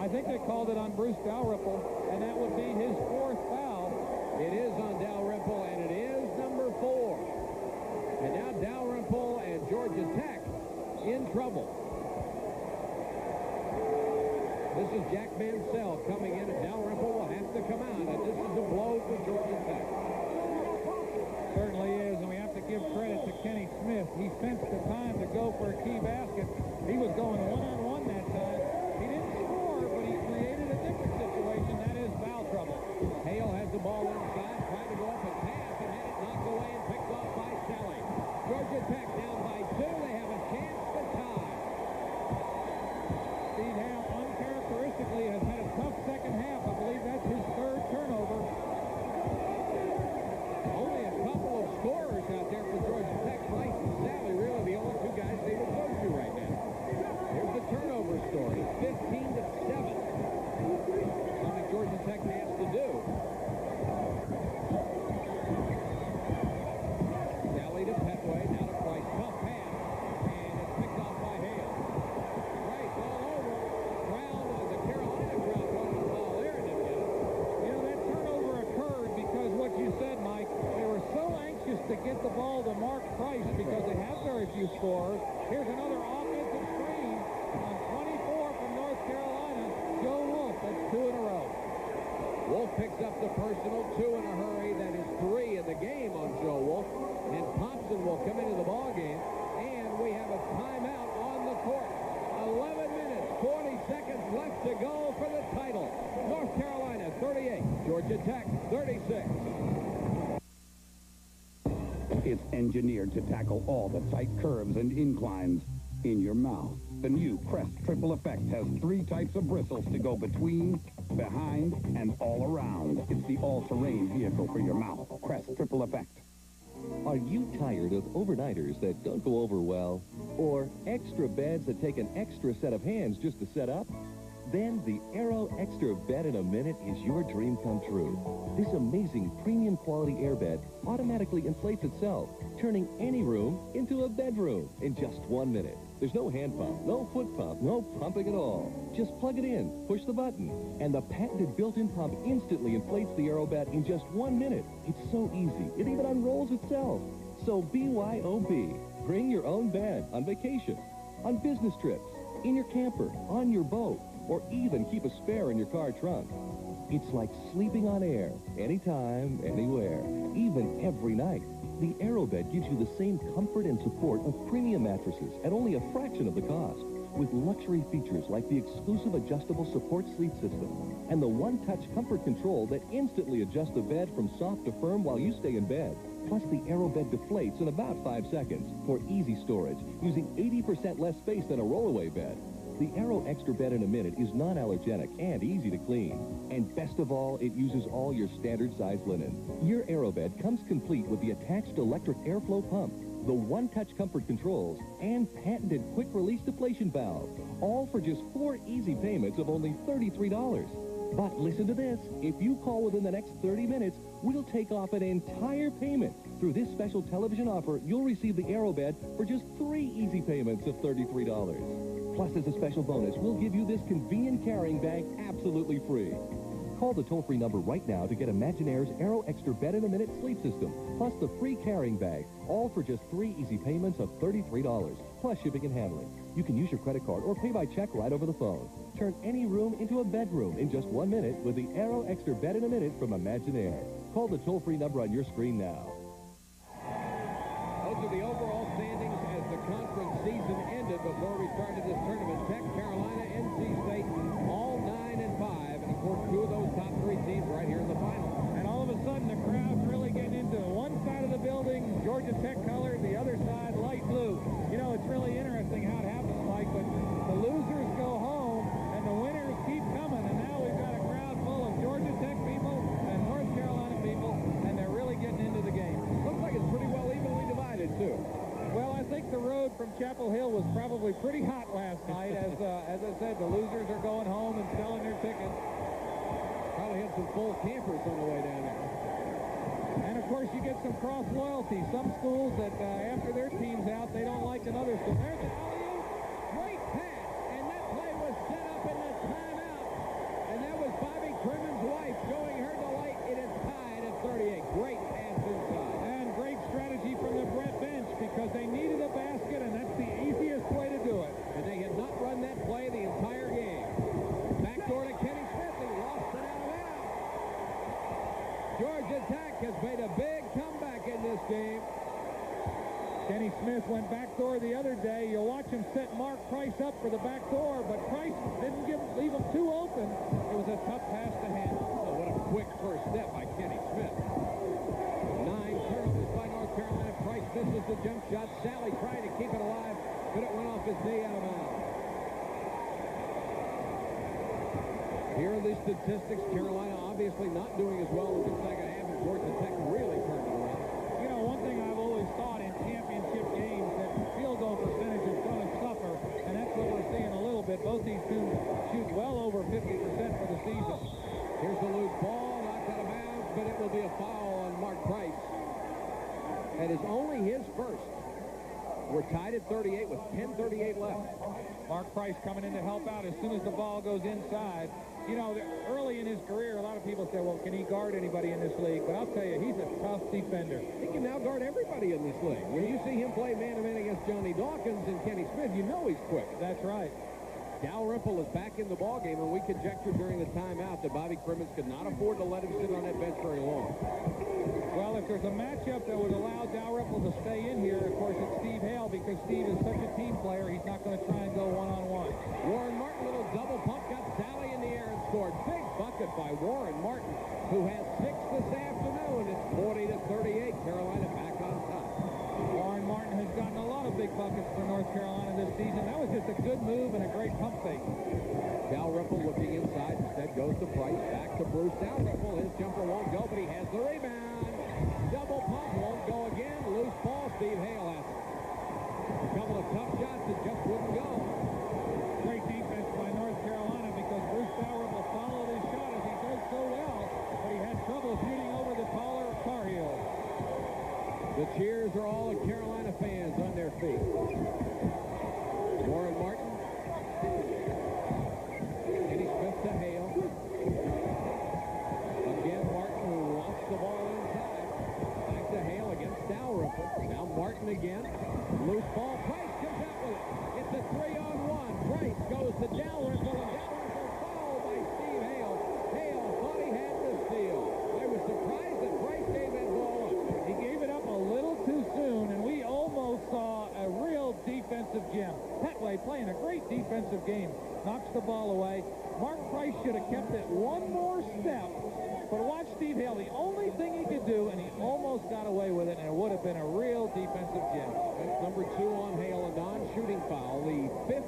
I think they called it on Bruce Dalrymple, and that would be his 4th foul. It is on Dalrymple, and it is number 4. And now Dalrymple and Georgia Tech in trouble. This is Jack Mansell coming in, and Dalrymple will have to come out. And this is a blow for Georgia Tech. Certainly is, and we have to give credit to Kenny Smith. He sensed the time to go for a key basket. He was going one-on-one that time. He didn't score, but he created a different situation. That is foul trouble. Hale has the ball inside, trying to go up and pass, and had it knocked away and picked off by Shelley. Georgia Tech down by 2. They have a chance to tie. Steve Hale, uncharacteristically, has had a tough second half. I believe that's his 3rd turnover. Only a couple of scorers out there for Georgia Tech. Rice and Sally, really the only 2 guys they would go to right now. Here's the turnover story. 15-7. Something Georgia Tech has to do. Sally to Petway, now to Price. Tough pass, and it's picked off by Hale. Price all over. Crowd, the Carolina crowd wanted the ball there and didn't get it. You know, that turnover occurred because what you said, Mike, they were so anxious to get the ball to Mark Price because they have very few scorers. Here's another offensive screen on 24 from North Carolina. Joe Wolf, that's 2 in a row. Wolf picks up the personal, 2 in a hurry. That is 3 in the game on Joe Wolf. And Thompson will come into the ball game. And we have a timeout on the court. 11 minutes, 40 seconds left to go for the title. North Carolina 38, Georgia Tech 36. It's engineered to tackle all the tight curves and inclines in your mouth. The new Crest Triple Effect has 3 types of bristles to go between, behind, and all around. It's the all-terrain vehicle for your mouth. Crest Triple Effect. Are you tired of overnighters that don't go over well? Or extra beds that take an extra set of hands just to set up? Then the Aero Extra Bed in a Minute is your dream come true. This amazing premium quality airbed automatically inflates itself, turning any room into a bedroom in just 1 minute. There's no hand pump, no foot pump, no pumping at all. Just plug it in, push the button, and the patented built-in pump instantly inflates the Aero bed in just 1 minute. It's so easy, it even unrolls itself. So BYOB, bring your own bed on vacation, on business trips, in your camper, on your boat, or even keep a spare in your car trunk. It's like sleeping on air, anytime, anywhere, even every night. The AeroBed gives you the same comfort and support of premium mattresses at only a fraction of the cost, with luxury features like the exclusive adjustable support sleep system and the one-touch comfort control that instantly adjusts the bed from soft to firm while you stay in bed. Plus, the AeroBed deflates in about 5 seconds for easy storage, using 80% less space than a rollaway bed. The Aero Extra Bed in a Minute is non-allergenic and easy to clean. And best of all, it uses all your standard size linen. Your AeroBed comes complete with the attached electric airflow pump, the one-touch comfort controls, and patented quick-release deflation valve, all for just 4 easy payments of only $33. But listen to this. If you call within the next 30 minutes, we'll take off an entire payment. Through this special television offer, you'll receive the AeroBed for just 3 easy payments of $33. Plus, as a special bonus, we'll give you this convenient carrying bag absolutely free. Call the toll-free number right now to get Imaginaire's Aero Extra Bed in a Minute sleep system, plus the free carrying bag, all for just 3 easy payments of $33, plus shipping and handling. You can use your credit card or pay by check right over the phone. Turn any room into a bedroom in just 1 minute with the Aero Extra Bed in a Minute from Imaginaire. Call the toll-free number on your screen now. Those are the overall standings as the conference season ended before we started this tournament. Tech, Carolina, NC State, all 9 and 5. And, of course, 2 of those top 3 teams right here in the final. And all of a sudden, the crowd's really getting into one side of the building, Georgia Tech color, the other side, light blue. You know, it's really interesting how it happens, Mike, but the losers go home, and the winners keep coming. And now we've got a crowd full of Georgia Tech people and North Carolina people, and they're really getting into the game. Looks like it's pretty well evenly divided, too. Well, I think the road from Chapel Hill was probably pretty hot last night. As I said, the losers are going home and selling their tickets. Probably had some full campers on the way down there. And, of course, you get some cross loyalty. Some schools that after their team's out, they don't like another school. There's an alley-oop. Great pass, and that play was set up in the timeout. Price up for the back door, but Price didn't leave him too open. It was a tough pass to handle. Oh, what a quick first step by Kenny Smith. 9 turnovers by North Carolina. Price misses the jump shot. Sally trying to keep it alive, but it went off his knee out of bounds. Here are the statistics. Carolina obviously not doing as well as the second half, and Georgia Tech really turned it around. You know, one thing I've always thought in championship games, that field goal percentage is going to suffer, and that's what we're seeing a little bit. Both these teams shoot well over 50% for the season. Here's the loose ball, knocked out of bounds, but it will be a foul on Mark Price. That is only his first. We're tied at 38 with 10:38 left. Mark Price coming in to help out as soon as the ball goes inside. You know, early in his career, a lot of people say, well, can he guard anybody in this league? But I'll tell you, he's a tough defender. He can now guard everybody in this league. When you see him play man-to-man against Johnny Dawkins and Kenny Smith, you know he's quick. That's right. Dalrymple is back in the ballgame, and we conjectured during the timeout that Bobby Crimmins could not afford to let him sit on that bench very long. Well, if there's a matchup that would allow Dalrymple to stay in here, of course, it's Steve Hale, because Steve is such a team player, he's not going to try and go one-on-one. Warren Martin, little double pump, got Sally in the air and scored. Big bucket by Warren Martin, who has 6 this afternoon. It's 40-38. Carolina back on top. Warren Martin has gotten a lot of big buckets for North Carolina this season. That was just a good move and a great pump fake. Dalrymple looking inside. Instead goes to Price. Back to Bruce Dalrymple. His jumper won't go, but he has the rebound. Double pump won't go again. Loose ball. Steve Hale has it. A couple of tough shots that just wouldn't go. Great defense by North Carolina, because Bruce Dalrymple followed his shot as he does so well, but he had trouble shooting over the taller Tar Heels. The cheers are all of Carolina fans on their feet. Warren Martin. Kenny Smith to Hale. Again, Martin, who wants the ball inside. Back to Hale against Dalrymple. Now Martin again. Loose ball. Price comes out with it. It's a 3-on-1. Price goes to Dalrymple, and Dalrymple fouled by Steve Hale. Hale thought he had the steal. I was surprised that Price gave that ball up. He gave it up a little too soon, and we almost saw a real defensive gem. Petway playing a great defensive game. Knocks the ball away. Mark Price should have kept it one more step. But watch Steve Hale. The only thing he could do, and he almost got away with it, and it would have been a real defensive gem. That's number 2 on Hale, a non-shooting foul. The 5th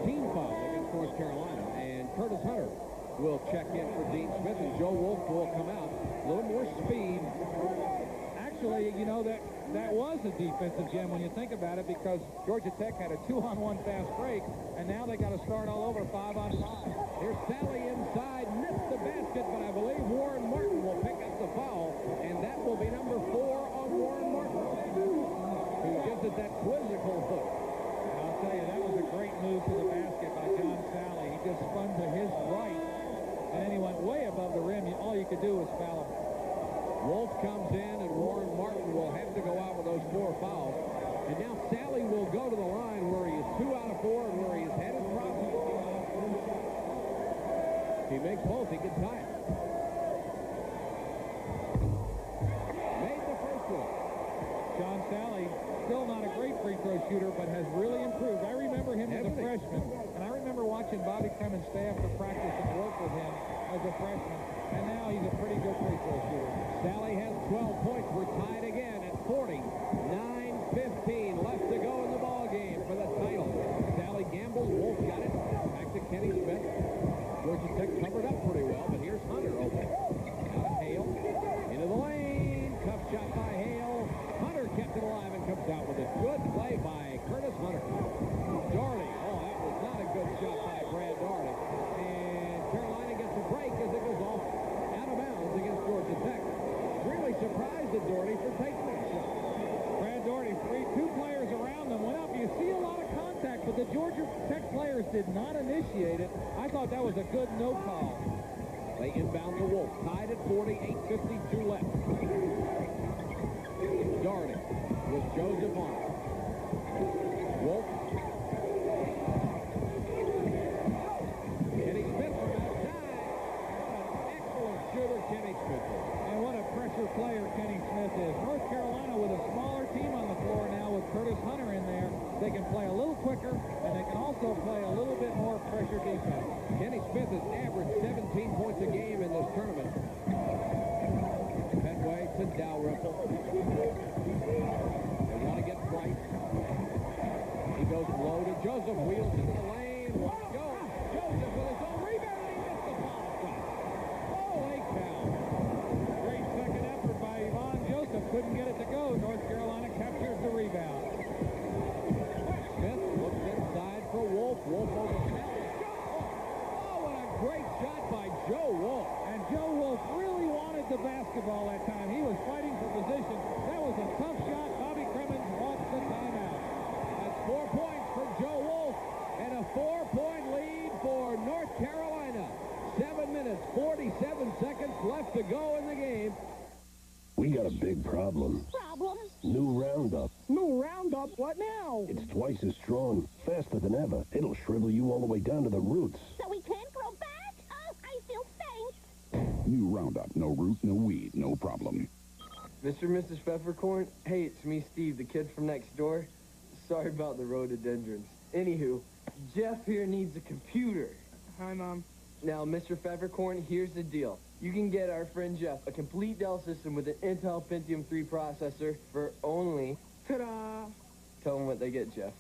team foul against North Carolina. And Curtis Hunter will check in for Dean Smith, and Joe Wolf will come out. A little more speed. Actually, you know, that was a defensive gem when you think about it, because Georgia Tech had a 2-on-1 fast break, and now they got to start all over 5-on-5. Here's Sally inside, missed the basket, but I believe Warren Martin will pick up the foul, and that will be number 4 on Warren Martin, who gives it that quizzical hook. And I'll tell you, that was a great move to the basket by John Sally. He just spun to his right, and then he went way above the rim. All you could do was foul him. Wolf comes in, and Warren Martin will have to go out with those 4 fouls. And now Sally will go to the line where he is 2 out of 4 and where he has had his problems. If he makes both, he can tie it. Made the first one. John Sally, still not a great free throw shooter, but has really improved. I remember him as a freshman, and I remember watching Bobby Crimmins stay after practice and work with him as a freshman. And now he's a pretty good free throw shooter. Sally has 12 points. We're tied again at 40. 9:15 left to go in the ball game for the title. Sally gambles. Wolf got it. Back to Kenny Smith. Georgia Tech covered up pretty well, but here's Hunter open. Out of Hale. Into the lane. Tough shot by Hale. Hunter kept it alive and comes out with a good play by Curtis Hunter. Doherty. Oh, that was not a good shot by Brad Doherty. And Carolina gets a break as it goes off out of bounds against Georgia Tech. Really surprised at Doherty for taking that shot. Brad Doherty, 2 players around them went up. You see a lot of contact, but the Georgia Tech players did not initiate it. I thought that was a good no call. They inbound the Wolf. Tied at 40, 8:52 left. Doherty with Joseph on it. Wolf. Kenny Smith from outside. An excellent shooter, Kenny Smith. And what a pressure player Kenny Smith is. North Carolina with a smaller team on the floor now with Curtis Hunter in there. They can play a little quicker, and they can also play a little bit more pressure defense. Kenny Smith has averaged 17 points a game in this tournament. Petway to Dalrymple. They want to get Bright. He goes low to Joseph. Wheels into the lane. One goes. Joseph with his own rebound, and he missed the foul shot. Holy cow. Great second effort by Yvonne Joseph. Couldn't get it to go. North Carolina captures the rebound. Smith looks inside for Wolf. Wolf over Snell. Oh, what a great shot by Joe Wolf. And Joe Wolf really wanted the basketball that time. He was fighting for position. That was a tough shot. Bobby Cremins wants the timeout. That's 4 points for Joe Wolf and a 4-point lead for North Carolina. 7 minutes, 47 seconds left to go in the game. We got a big problem. Problem? New Roundup. New Roundup? What now? It's twice as strong, faster than ever. It'll shrivel you all the way down to the roots. So we can't grow back? Oh, I feel faint. New Roundup. No root, no weed, no problem. Mr. and Mrs. Peppercorn? Hey, it's me, Steve, the kid from next door. Sorry about the rhododendrons. Anywho, Jeff here needs a computer. Hi, Mom. Now, Mr. Peppercorn, here's the deal. You can get our friend Jeff a complete Dell system with an Intel Pentium 3 processor for only... Ta-da! Tell them what they get, Jeff.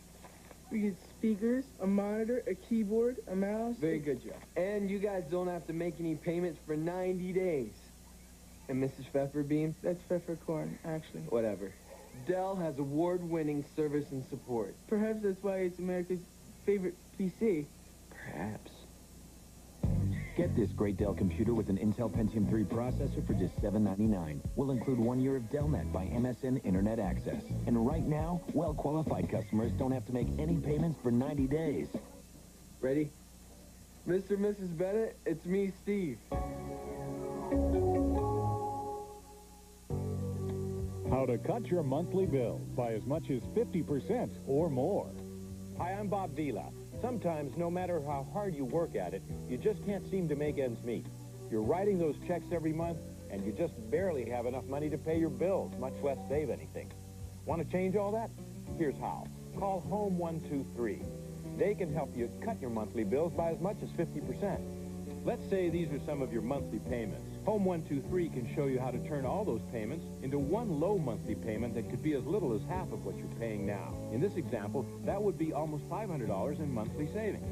We get speakers, a monitor, a keyboard, a mouse. Very good, Jeff. And you guys don't have to make any payments for 90 days. And Mrs. Pepperbean? That's Peppercorn, actually. Whatever. Dell has award-winning service and support. Perhaps that's why it's America's favorite PC. Perhaps. Get this great Dell computer with an Intel Pentium 3 processor for just $7.99. We'll include 1 year of DellNet by MSN Internet Access. And right now, well-qualified customers don't have to make any payments for 90 days. Ready? Mr. and Mrs. Bennett, it's me, Steve. How to cut your monthly bills by as much as 50% or more. Hi, I'm Bob Vila. Sometimes, no matter how hard you work at it, you just can't seem to make ends meet. You're writing those checks every month, and you just barely have enough money to pay your bills, much less save anything. Want to change all that? Here's how. Call Home 123. They can help you cut your monthly bills by as much as 50%. Let's say these are some of your monthly payments. Home 123 can show you how to turn all those payments into one low monthly payment that could be as little as half of what you're paying now. In this example, that would be almost $500 in monthly savings.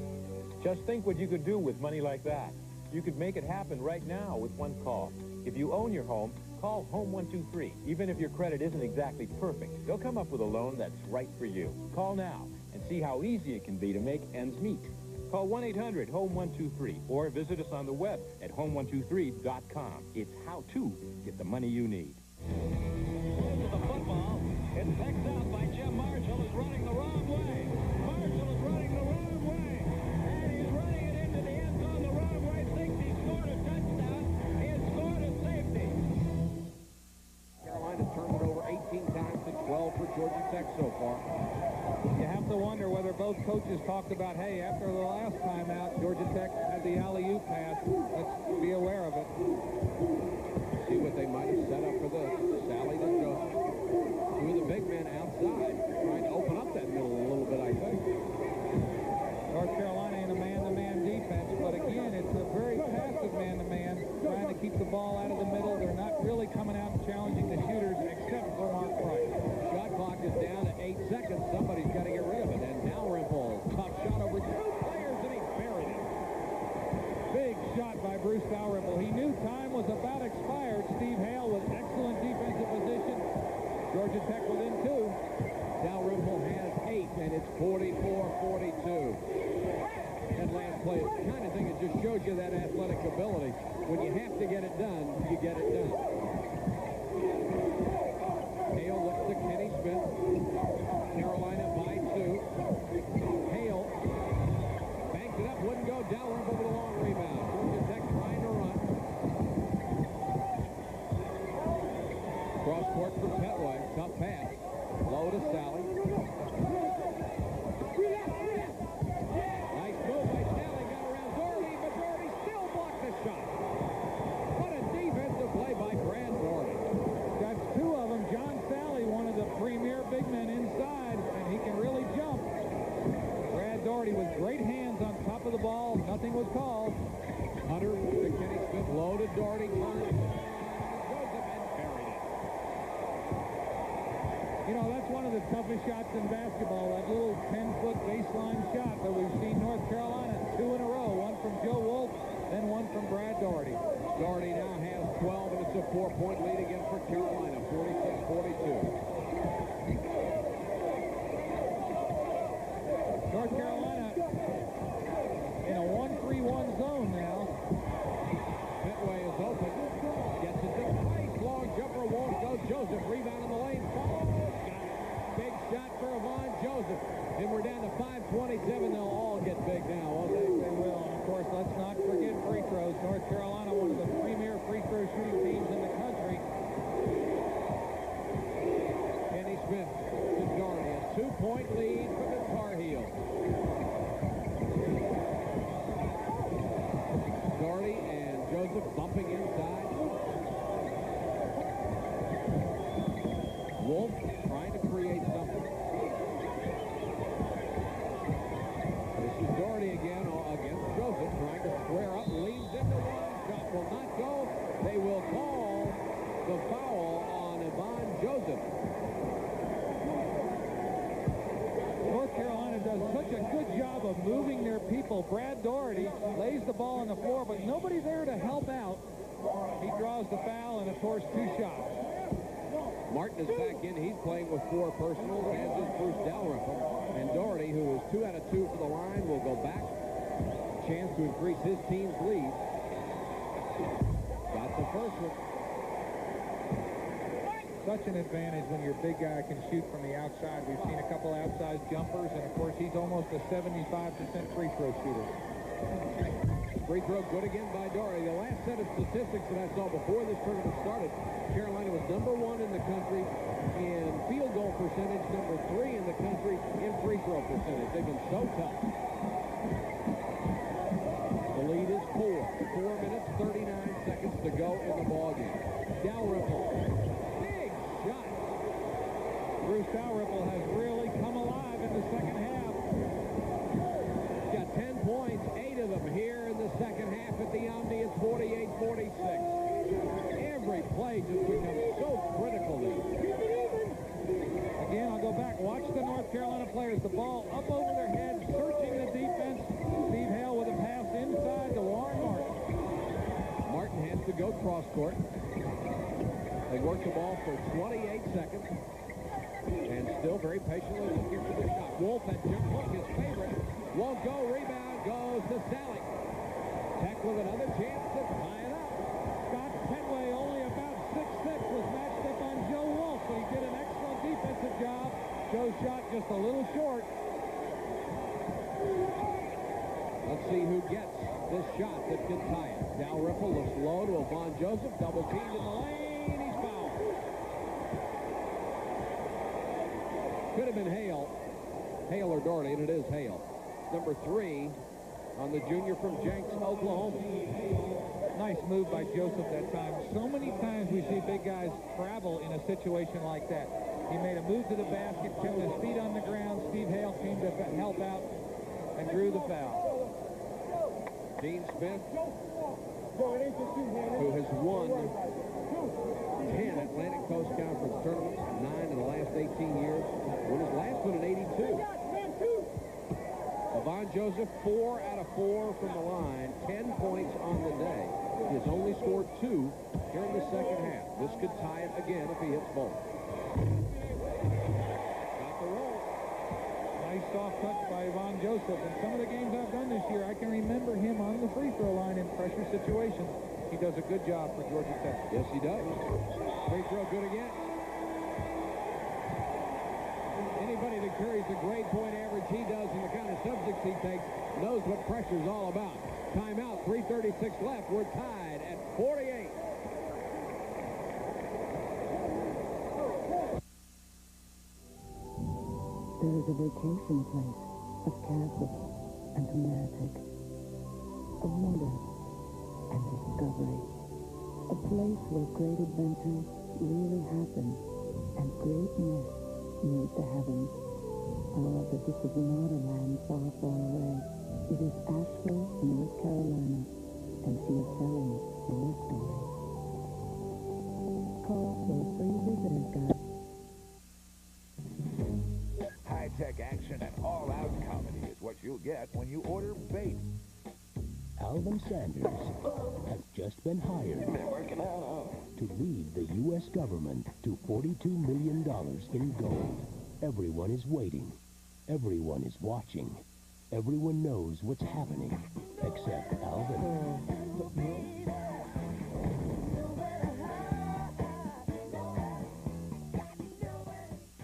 Just think what you could do with money like that. You could make it happen right now with one call. If you own your home, call Home 123. Even if your credit isn't exactly perfect, they'll come up with a loan that's right for you. Call now and see how easy it can be to make ends meet. Call 1-800-HOME-123 or visit us on the web at home123.com. It's how to get the money you need. The football. It's picked out by Jim Marshall, who's running the wrong way. Marshall is running the wrong way. And he's running it into the end zone the wrong way. Thinks he scored a touchdown. He has scored a safety. Carolina turned it over 18 times to 12 for Georgia Tech so far. You have to wonder whether both coaches talked about, hey, after the last timeout, Georgia Tech had the alley-oop pass. Let's be aware of it. See what they might have set up for this. Sally to Joseph. Two of the big men outside, trying to open up that middle a little bit, I think. North Carolina in a man-to-man defense, but again, it's a very passive man-to-man, trying to keep the ball out of the middle. They're not really coming out and challenging the shooters, except for Mark Price. Shot clock is down to 8 seconds. Somebody's got to get rid of it. And Dalrymple, tough shot over 2 players, and he buried it. Big shot by Bruce Dalrymple. He knew time was about expired. Steve Hale with excellent defensive position. Georgia Tech within 2. Dalrymple has 8, and it's 44-42. That last play is the kind of thing that just shows you that athletic ability. When you have to get it done, you get it done. Hale looks to Kenny Smith. Carolina by 2. Hale banks it up, wouldn't go. Dalrymple with a long rebound. Georgia Tech trying to run. Cross court for Petway. Tough pass. Low to Sally. Nice move by Sally. Got around Doherty, but Doherty still blocked the shot. What a defensive play by Grant Doherty. That's 2 of them. John Sally, one of the premier big men inside, and Doherty with great hands on top of the ball. Nothing was called. Hunter to Kenny Smith, loaded Doherty, turned. Joseph and buried it. You know, that's one of the toughest shots in basketball, that little 10-foot baseline shot. But we've seen North Carolina 2 in a row, one from Joe Wolf, then one from Brad Doherty. Doherty now has 12, and it's a 4-point lead again for Carolina, 46-42. North Carolina in a 1-3-1 zone now. Petway is open. Gets it to place. Long jumper won't go. Joseph rebound in the lane. Falls. Got it. Big shot for Yvonne Joseph. And we're down to 5:27. They'll all get big now, won't they? They will. And of course, let's not forget free throws. North Carolina, one of the premier free throw shooting teams in the country. Kenny Smith to Doherty. A 2-point lead for the Tar Heels. Doherty and Joseph bumping inside. Wolf trying to create something. This is Doherty again against Joseph, trying to square up, leads into one. Shot will not go. They will call the foul on Yvonne Joseph. North Carolina does such a good job of moving their people. Brad Doherty lays the ball on the floor, but nobody there to help out. He draws the foul, and of course, 2 shots. Martin is back in. He's playing with 4 personals, as is Bruce Dalrymple. And Doherty, who is 2 out of 2 for the line, will go back. Chance to increase his team's lead. Got the first one. Such an advantage when your big guy can shoot from the outside. We've seen a couple outside jumpers, and of course, he's almost a 75% free throw shooter. Free throw good again by Doherty. The last set of statistics that I saw before this tournament started, Carolina was #1 in the country in field goal percentage, #3 in the country in free throw percentage. They've been so tough. The lead is 4. 4 minutes, 39 seconds to go in the ballgame. Dalrymple. Big shot. Bruce Dalrymple has really come alive in the second half. He's got 10 points, 8 of them here in the second half at the Omni. It's 48-46. Every play just becomes so critical now. Again, I'll go back. Watch the North Carolina players. The ball up over their heads, searching the defense. Steve Hale with a pass inside to Warren Martin. Martin has to go cross court. They work the ball for 28 seconds. And still very patiently looking for the shot. Wolf at jump hook, his favorite. Won't go. Rebound goes to Sally. Tech with another chance to tie it up. Scott Petway, only about 6'6", was matched up on Joe Wolf, but he did an excellent defensive job. Joe's shot just a little short. Let's see who gets this shot that can tie it. Dalrymple looks low to Yvonne Joseph. Double teamed in the lane. He's fouled. Could have been Hale or Doherty, and it is Hale. #3 on the junior from Jenks, Oklahoma. Nice move by Joseph that time. So many times we see big guys travel in a situation like that. He made a move to the basket, kept his feet on the ground. Steve Hale came to help out and drew the foul. Dean Smith, who has won 10 Atlantic Coast Conference tournaments, 9 in the last 18 years, won his last one in '82. Yvonne Joseph, 4 out of 4 from the line, 10 points on the day. He has only scored 2 here in the second half. This could tie it again if he hits both. Got the roll. Nice soft touch by Yvonne Joseph. In some of the games I've done this year, I can remember him on the free throw line in pressure situations. He does a good job for Georgia Tech. Yes, he does. Free throw good again. Anybody that carries the grade point average he does and the kind of subjects he takes knows what pressure's all about. Timeout, 3:36 left. We're tied at 48. There is a vacation place of castle and magic, of wonder and discovery. A place where great adventures really happen and greatness meet the heavens. However, this is not a land far, far away. get when you order bait. Alvin Sanders has just been hired to lead the U.S. government to $42 million in gold. Everyone is waiting. Everyone is watching. Everyone knows what's happening, except Alvin.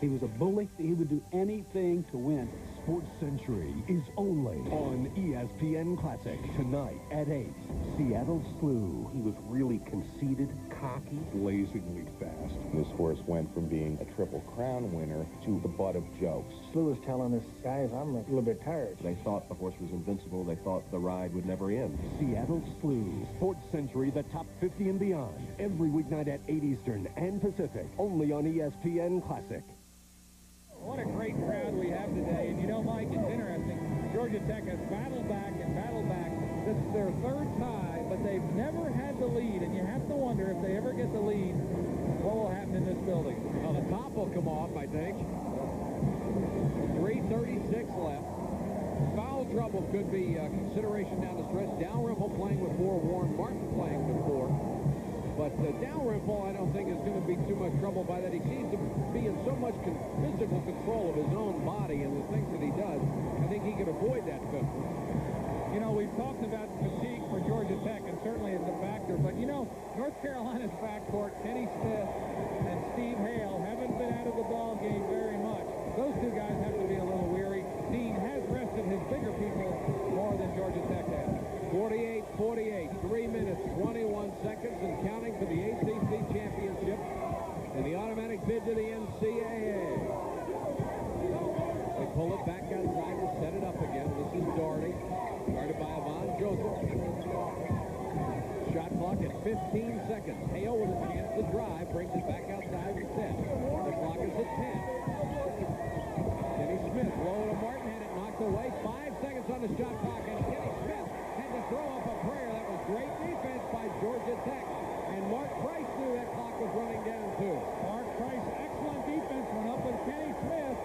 He was a bully. He would do anything to win. Sports Century is only on ESPN Classic tonight at 8. Seattle Slew. He was really conceited, cocky, blazingly fast. This horse went from being a Triple Crown winner to the butt of jokes. Slew was telling us, guys, I'm a little bit tired. They thought the horse was invincible. They thought the ride would never end. Seattle Slew. Sports Century, the top 50 and beyond. Every weeknight at 8 Eastern and Pacific. Only on ESPN Classic. What a great crowd we have today. And you know, Mike, it's interesting. Georgia Tech has battled back and battled back. This is their third tie, but they've never had the lead. And you have to wonder if they ever get the lead, what will happen in this building. Well, the top will come off, I think. 3:36 left. Foul trouble could be consideration down the stretch. Dalrymple playing with 4, Warren Martin playing with 4. But Dalrymple, I don't think, is going to be too much trouble by that. He seems to be in so much physical control of his own body and the things that he does. I think he can avoid that fifth. You know, we've talked about fatigue for Georgia Tech, and certainly it's a factor. But, you know, North Carolina's backcourt, Kenny Smith and Steve Hale, haven't been out of the ball game very much. Those two guys have to be a little weary. Dean has rested his bigger people more than Georgia Tech has. 48-48, 3 minutes, 21 seconds, and counting for the ACC championship and the automatic bid to the NCAA. They pull it back outside to set it up again. This is Doherty, guarded by Yvonne Joseph. Shot clock at 15 seconds. Hale with a chance to drive, brings it back outside to 10. The clock is at 10. Kenny Smith, low to Martin, had it knocked away. 5 seconds on the shot clock, and Kenny Smith had to throw up a prayer. That was great defense by Georgia Tech. And Mark Price knew that clock was running down, too. Mark Price, excellent defense, went up with Kenny Smith.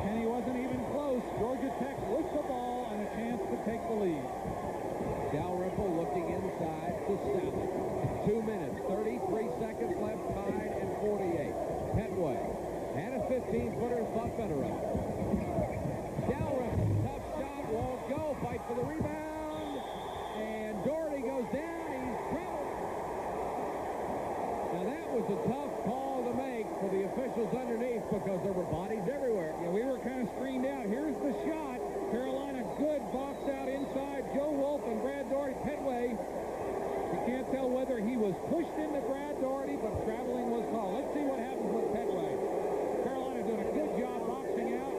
Kenny wasn't even close. Georgia Tech with the ball and a chance to take the lead. Dalrymple looking inside to Sally. 2 minutes, 33 seconds left, tied at 48. Petway had a 15-footer, thought better of it. Dalrymple, tough shot, won't go, fight for the rebound, and Doherty goes down, he's troubled. Now that was a tough call to make for the officials underneath because there were bodies everywhere. Yeah, we were kind of screened out. Here's the shot. Carolina, good box out inside. Joe Wolf and Brad Doherty. Petway, you can't tell whether he was pushed into Brad Doherty, but traveling was called. Let's see what happens with Petway. Carolina doing a good job boxing out.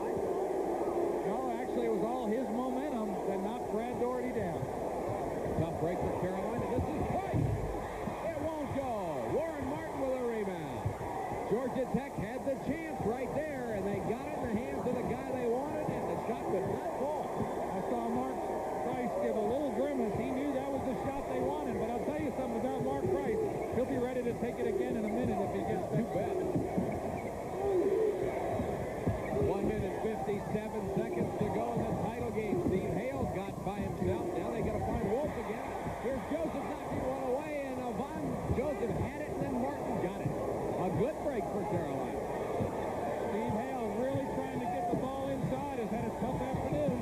No, actually, it was all his momentum that knocked Brad Doherty down. Tough break for Carolina. This is Price. It won't go. Warren Martin with a rebound. Georgia Tech had the chance right there, and they got it in the hands of the guy they wanted, and the shot would not fall. I saw Mark Price give a little grimace. He knew that was the shot they wanted, but I'll tell you something about Mark Price. He'll be ready to take it again in a minute if he gets too bad. 1 minute, 57 seconds to go in the title game. Steve Hale got by himself. Now they got to find Wolf again. Here's Joseph knocking one away, and Yvonne Joseph had it, and then Martin got it. A good break for Carolina. Steve Hale really trying to get the ball inside. Has had a tough afternoon.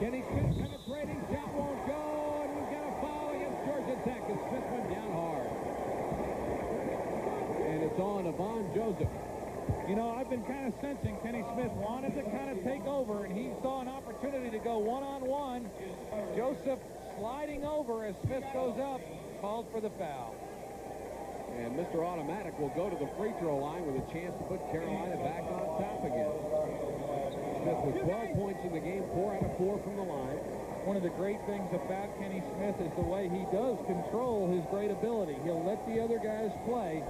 Kenny Smith penetrating, shot won't go, and we've got a foul against Georgia Tech, and Smith went down hard. And it's on Yvonne Joseph. You know, I've been kind of sensing Kenny Smith wanted to kind of take over, and he saw an opportunity to go one-on-one. Joseph sliding over as Smith goes up, called for the foul. And Mr. Automatic will go to the free throw line with a chance to put Carolina back on top again. Smith with 12 points in the game, 4 out of 4 from the line. One of the great things about Kenny Smith is the way he does control his great ability. He'll let the other guys play.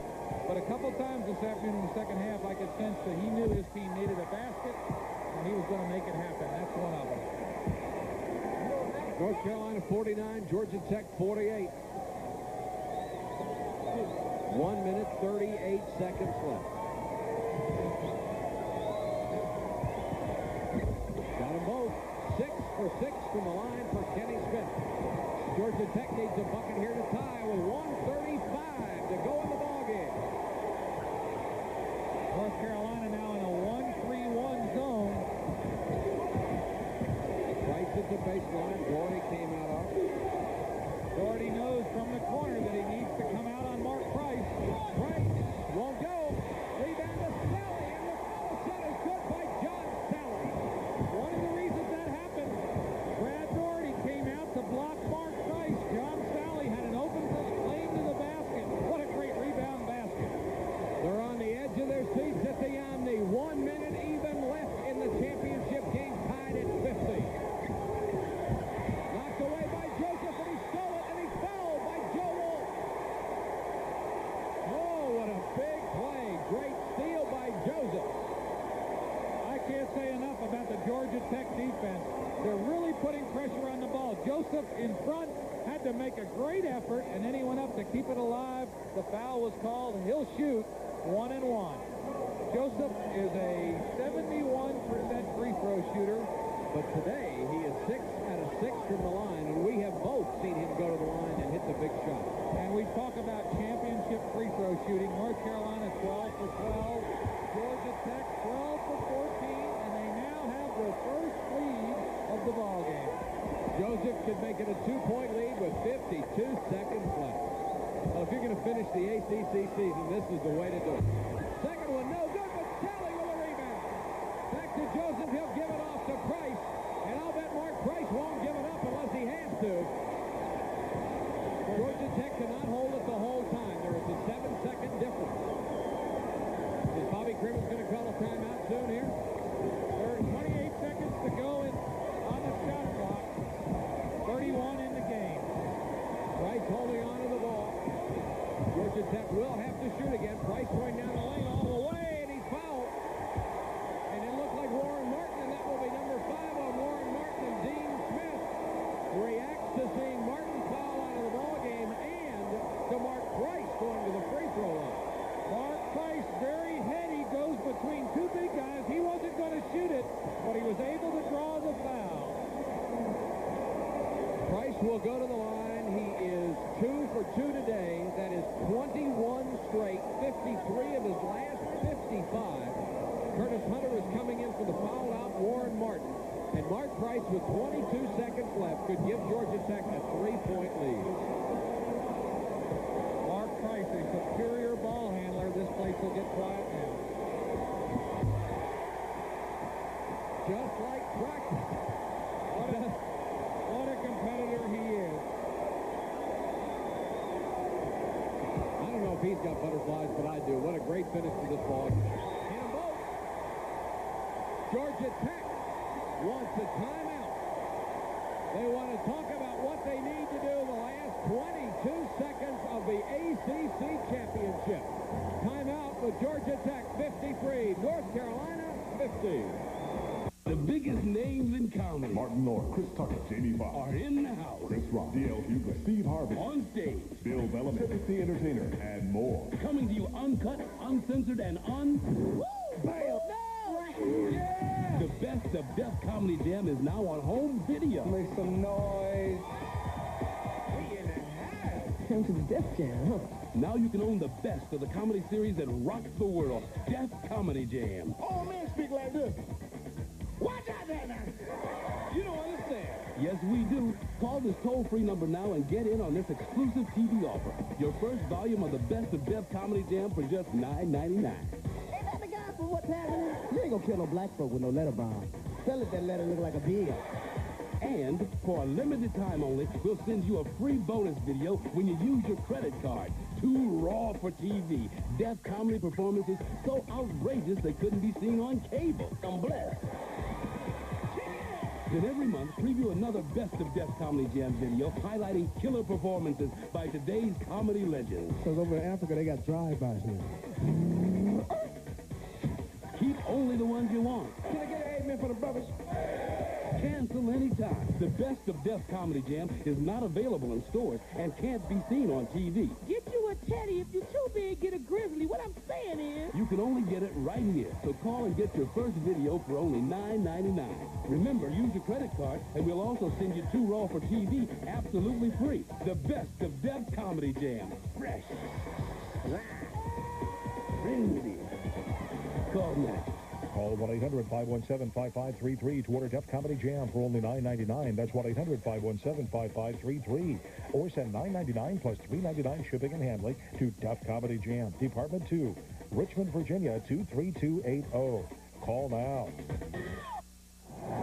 But a couple times this afternoon in the second half, I could sense that he knew his team needed a basket, and he was going to make it happen. That's one of them. North Carolina 49, Georgia Tech 48. 1 minute, 38 seconds left. Got them both. Tech needs a bucket here to tie with 1:35 to go in the ballgame. North Carolina now in a 1-3-1 zone. Price at the baseline. Doherty came out off. Doherty knows from the corner that he needs to come out on Mark Price. Price won't go. Rebound to Sally, and the foul shot is good by John Sally. One of the reasons that happened, Brad Doherty came out to block Mark Price. John Sally had an open lane to the basket. What a great rebound basket. They're on the edge of their seats at the Omni. 1 minute even left in the championship game, tied at 50. Knocked away by Joseph, and he stole it, and he fouled by Joe Wolf. Oh, what a big play. Great steal by Joseph. I can't say enough about the Georgia Tech defense. They're really putting pressure on the ball. Joseph in front had to make a great effort, and then he went up to keep it alive. The foul was called, and he'll shoot 1-and-1. Joseph is a 71% free throw shooter. But today, he is 6 out of 6 from the line, and we have both seen him go to the line and hit the big shot. And we talk about championship free throw shooting. North Carolina 12 for 12. Georgia Tech 12 for 14, and they now have their first lead of the ballgame. Joseph could make it a 2-point lead with 52 seconds left. Well, if you're going to finish the ACC season, this is the way to do it. Second one, no good, but Sally with a rebound. Back to Joseph, he'll give it off to Price, and I'll bet Mark Price won't give it up unless he has to. Georgia Tech cannot hold it the whole time. There is a 7-second difference. Is Bobby Crimmins going to call a timeout soon here? There are 28 seconds to go on the shot clock. 31 in the game. Price holding on to the ball. Georgia Tech will have to shoot again. Price going down the lane all the way, and he's fouled. And it looked like Warren Martin, and that will be number 5 on Warren Martin. And Dean Smith reacts to seeing Martin foul out of the ballgame and to Mark Price going to the free throw line. Mark Price, very heady, goes between two big guys. He wasn't going to shoot it, but he was able to draw the foul. Price will go to the line. He is 2 for 2 today. That is 21 straight, 53 of his last 55. Curtis Hunter is coming in for the foul-out Warren Martin. And Mark Price, with 22 seconds left, could give Georgia Tech a 3-point lead. Mark Price, a superior ball handler. This place will get quiet now. Just like practice. What a competitor he is. I don't know if he's got butterflies, but I do. What a great finish to this ball. Hit them both. Georgia Tech wants a timeout. They want to talk about what they need to do the last 22 seconds of the ACC championship. Timeout with Georgia Tech 53, North Carolina 50. The biggest names in comedy Martin Lord, Chris Tucker, Jamie Foxx are in the house. Chris Rock, D.L. Hughley, Steve Harvey, On stage. Bill Bellamy, Cedric the Entertainer, and more. Coming to you uncut, uncensored, and Bam! Yeah! The best of Def Comedy Jam is now on home video. Make some noise. Come to the Def Jam, huh? Now you can own the best of the comedy series that rocks the world. Def Comedy Jam. Oh, man, speak like this. Watch out there now! You don't understand. Yes, we do. Call this toll-free number now and get in on this exclusive TV offer. Your first volume of the best of Def Comedy Jam for just $9.99. Ain't that the guy from What's Happening? You ain't gonna kill no black folk with no letter bomb. Tell it that letter look like a beard. And for a limited time only, we'll send you a free bonus video when you use your credit card. 2 raw for TV. Def comedy performances so outrageous they couldn't be seen on cable. I'm blessed. Then every month, preview another Best of Def Comedy Jam video highlighting killer performances by today's comedy legends. Because over in Africa, they got drive-bys here. Keep only the ones you want. Can I get an amen for the brothers? Cancel anytime. The Best of Def Comedy Jam is not available in stores and can't be seen on TV. Get you a check. Daddy, if you're too big, get a grizzly. What I'm saying is... You can only get it right here. So call and get your first video for only $9.99. Remember, use your credit card, and we'll also send you 2 Raw for TV absolutely free. The best of Def Comedy Jam. Fresh. Call now. Call 1-800-517-5533 to order Def Comedy Jam for only $9.99. That's 1-800-517-5533. Or send $9.99 plus $3.99 shipping and handling to Def Comedy Jam, Department 2, Richmond, Virginia, 23280. Call now.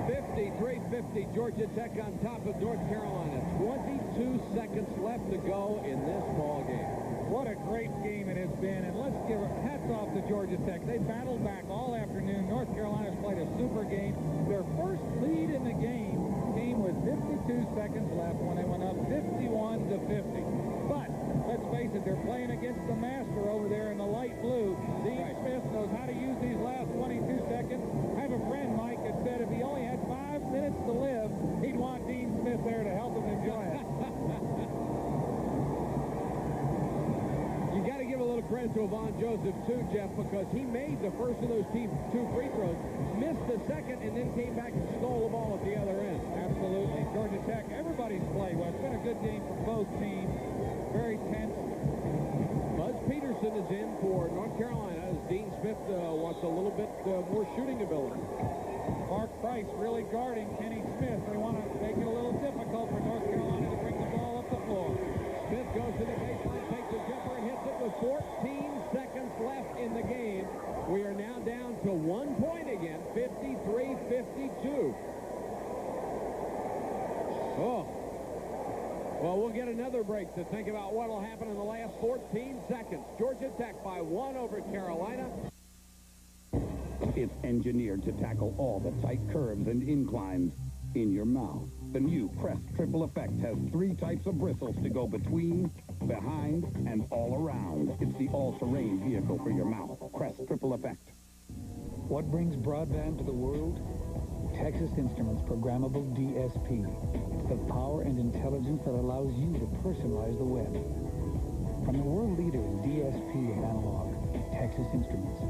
53-50, Georgia Tech on top of North Carolina. 22 seconds left to go in this ball game. What a great game it has been, and let's give hats off to Georgia Tech. They battled back all afternoon. North Carolina's played a super game. Their first lead in the game came with 52 seconds left when they went up 51-50. But let's face it, they're playing against the master over there in the light blue. Dean Smith knows how to use these last 22 seconds. I have a friend, Mike, that said if he only had 5 minutes to live, he'd want Dean Smith there to help him enjoy it. You got to give a little credit to Yvonne Joseph, too, Jeff, because he made the first of those 2 free throws, missed the second, and then came back and stole the ball at the other end. Absolutely. Georgia Tech, everybody's played well. It's been a good game for both teams. Very tense. Buzz Peterson is in for North Carolina as Dean Smith wants a little bit more shooting ability. Mark Price really guarding Kenny Smith. They want to make it a little difficult for North Carolina to bring the ball up the floor. Smith goes to the baseline, takes a jumper, and hits it with 14 seconds left in the game. We are now down to 1 point again, 53-52. Oh. Well, we'll get another break to think about what will happen in the last 14 seconds. Georgia Tech by 1 over Carolina. It's engineered to tackle all the tight curves and inclines in your mouth. The new Crest Triple Effect has 3 types of bristles to go between, behind, and all around. It's the all-terrain vehicle for your mouth. Crest Triple Effect. What brings broadband to the world? Texas Instruments Programmable DSP. It's the power and intelligence that allows you to personalize the web. From the world leader in DSP and analog, Texas Instruments.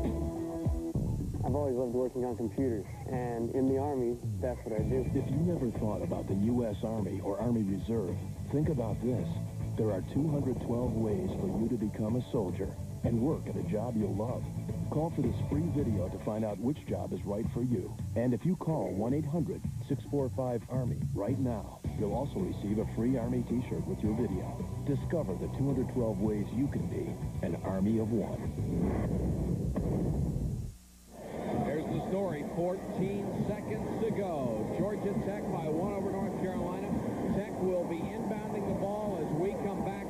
I've always loved working on computers, and in the Army, that's what I do. If you never thought about the U.S. Army or Army Reserve, think about this. There are 212 ways for you to become a soldier and work at a job you'll love. Call for this free video to find out which job is right for you. And if you call 1-800-645-ARMY right now, you'll also receive a free Army t-shirt with your video. Discover the 212 ways you can be an Army of One. There's the story. 14 seconds to go. Georgia Tech by 1 over North Carolina. Tech will be inbounding the ball as we come back.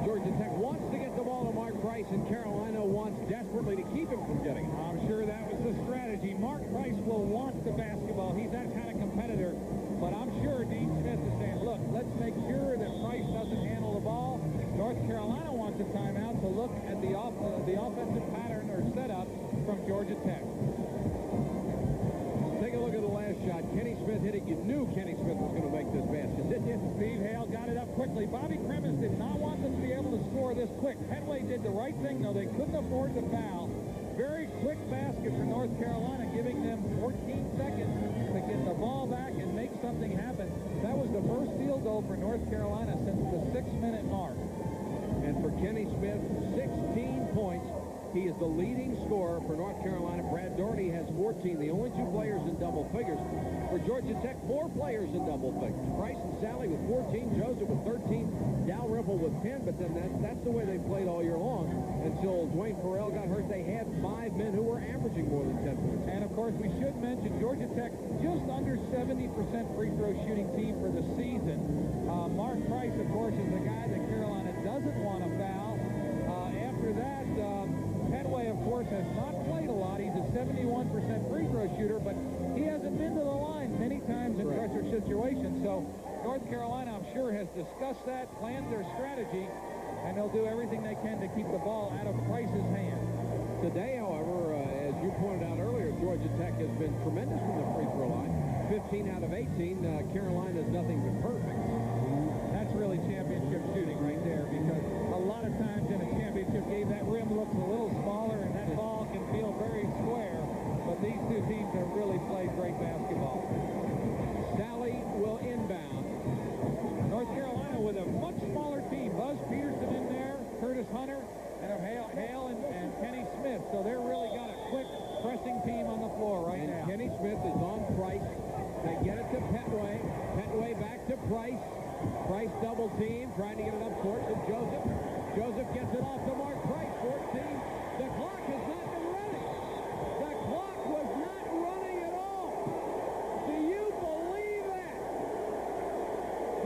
Georgia Tech wants to get the ball to Mark Price, and Carolina wants desperately to keep him from getting it. I'm sure that was the strategy. Mark Price will want the basketball. He's that kind of competitor. But I'm sure Dean Smith is saying, look, let's make sure that Price doesn't handle the ball. North Carolina wants a timeout to look at the offensive pattern or setup from Georgia Tech. Take a look at the last shot. Kenny Smith hit it. You knew Kenny Smith was going to make this basket, didn't you? Steve Hale got it up quickly. Bobby Kremis did not want them to be able to score this quick. Headway did the right thing, though. They couldn't afford to foul. Very quick basket for North Carolina, giving them 14 seconds to get the ball back and make something happen. That was the first field goal for North Carolina since the 6-minute mark. And for Kenny Smith, 16 points. He is the leading scorer for North Carolina. Brad Doherty has 14, the only 2 players in double figures. For Georgia Tech, 4 players in double figures. Price and Sally with 14, Joseph with 13, Dalrymple with 10, but then that's the way they played all year long until Dwayne Farrell got hurt. They had 5 men who were averaging more than 10 points. And, of course, we should mention Georgia Tech, just under 70% free throw shooting team for the season. Mark Price, of course, is the guy that Carolina doesn't want to foul. After that, Headway, of course, has not played a lot. He's a 71% free throw shooter, but he hasn't been to the line many times in pressure situations. So North Carolina, I'm sure, has discussed that, planned their strategy, and they'll do everything they can to keep the ball out of Price's hand. Today, however, as you pointed out earlier, Georgia Tech has been tremendous from the free throw line. 15 out of 18. Carolina is nothing but perfect. That's really championship shooting right there, because a lot of times in a championship game, that rim looks a little smaller and that ball can feel very square, but these two teams have really played great basketball. Sally will inbound. North Carolina with a much smaller team. Buzz Peterson in there, Curtis Hunter, and Hale and Kenny Smith. So they're really got a quick pressing team on the floor right now. Kenny Smith is on Price. They get it to Petway. Petway back to Price. Price double team, trying to get it up court to Joseph. Joseph gets it off to Mark Price. 14. The clock has not been running. The clock was not running at all. Do you believe that?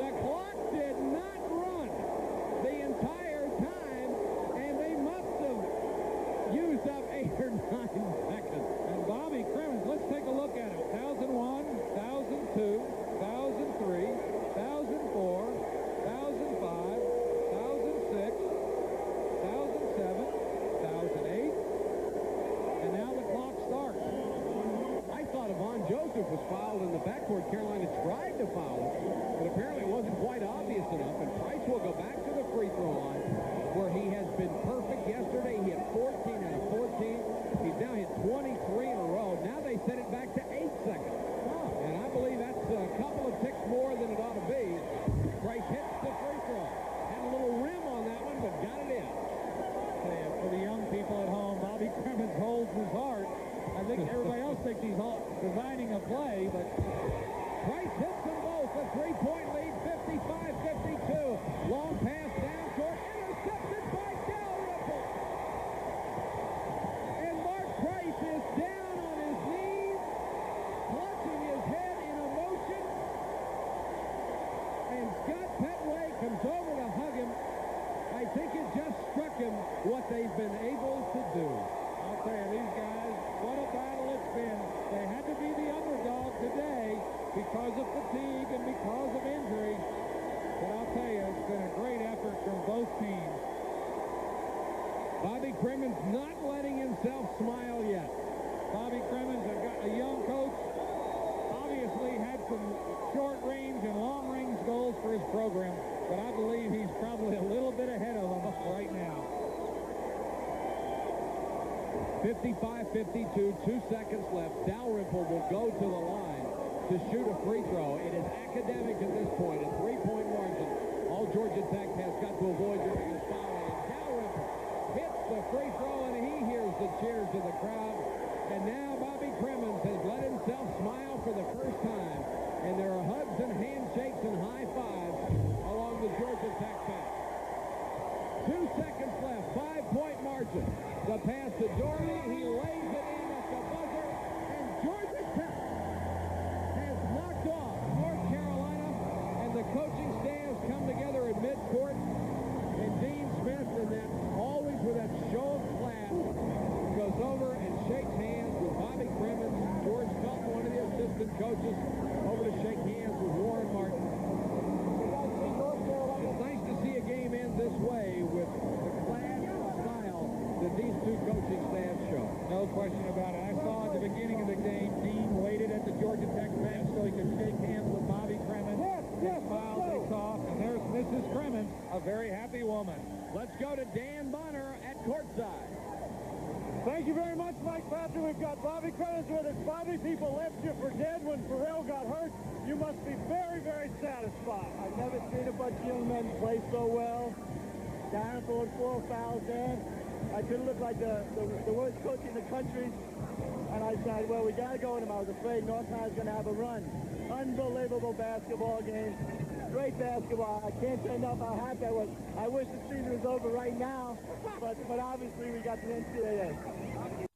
The clock did not run the entire time, and they must have used up 8 or 9 seconds. And Bobby Crimmins, let's take a look at it. 1,001, 1,002, 1,003, 1,004, 1,005, 1,006, 1,007, 1,008, and now the clock starts. I thought Yvonne Joseph was fouled in the backcourt. Carolina tried to foul him, but apparently it wasn't quite obvious enough, and Price will go back to the free throw line, where he has been perfect yesterday. He hit 14 out of 14. He's now hit 23 in a row. Now they set it back to 8 seconds. And I believe that's a couple of ticks more than it ought to be. Price hits the free throw. Had a little rim on that one, but got it in. For the young people at home, Bobby Crimmins holds his heart. I think everybody else thinks he's designing a play, but Price hits them both. A three-point lead, 55-52. Long pass down court, intercepted by Dalrymple. And Mark Price is down on his knees, clutching his head in emotion. And Scott Petway comes over to hug him. I think it just struck him what they've been able to do. I'll tell you, these guys, what a battle it's been. They had to be the underdog today because of fatigue and because of injury. But I'll tell you, it's been a great effort from both teams. Bobby Crimmins not letting himself smile yet. Bobby Crimmins, a young coach, obviously had some short-range and long-range goals for his program, but I believe he's probably a little bit ahead of them right now. 55-52, 2 seconds left. Dalrymple will go to the line to shoot a free throw. It is academic at this point, a 3-point margin. All Georgia Tech has got to avoid during this foul. And Dalrymple hits the free throw, and he hears the cheers of the crowd. And now Bobby Crimmins has let himself smile for the first time. And there are hugs and handshakes and high fives along the Georgia Tech bench. 2 seconds left, 5-point margin. The pass to Doherty, he lays it in at the buzzer, and Georgia Tech has knocked off North Carolina, and the coaching staffs come together at midcourt, and Dean Smith, and that always with that show of class, goes over and shakes hands with Bobby Crimmins. George Felton, one of the assistant coaches, over to shake hands with Warren Martin. It's nice to see a game end this way with the class and style that these two coaching staffs show. No question about it. I saw at the beginning of the game, Dean waited at the Georgia Tech bench so he could shake hands with Bobby Crimmins. Yes, foul takes off, and there's Mrs. Crimmins, a very happy woman. Let's go to Dan Bonner at courtside. Thank you very much, Mike Patrick. We've got Bobby Crimmins with us. Bobby, people left you for dead when Pharrell got hurt. You must be very, very satisfied. I've never seen a bunch of young men play so well. Darren pulled 4 fouls in. I could look like the worst coach in the country. And I said, well, we got to go with him. I was afraid North Carolina's going to have a run. Unbelievable basketball game. Great basketball. I can't say enough how happy I was. I wish the season was over right now, but obviously we got the NCAA.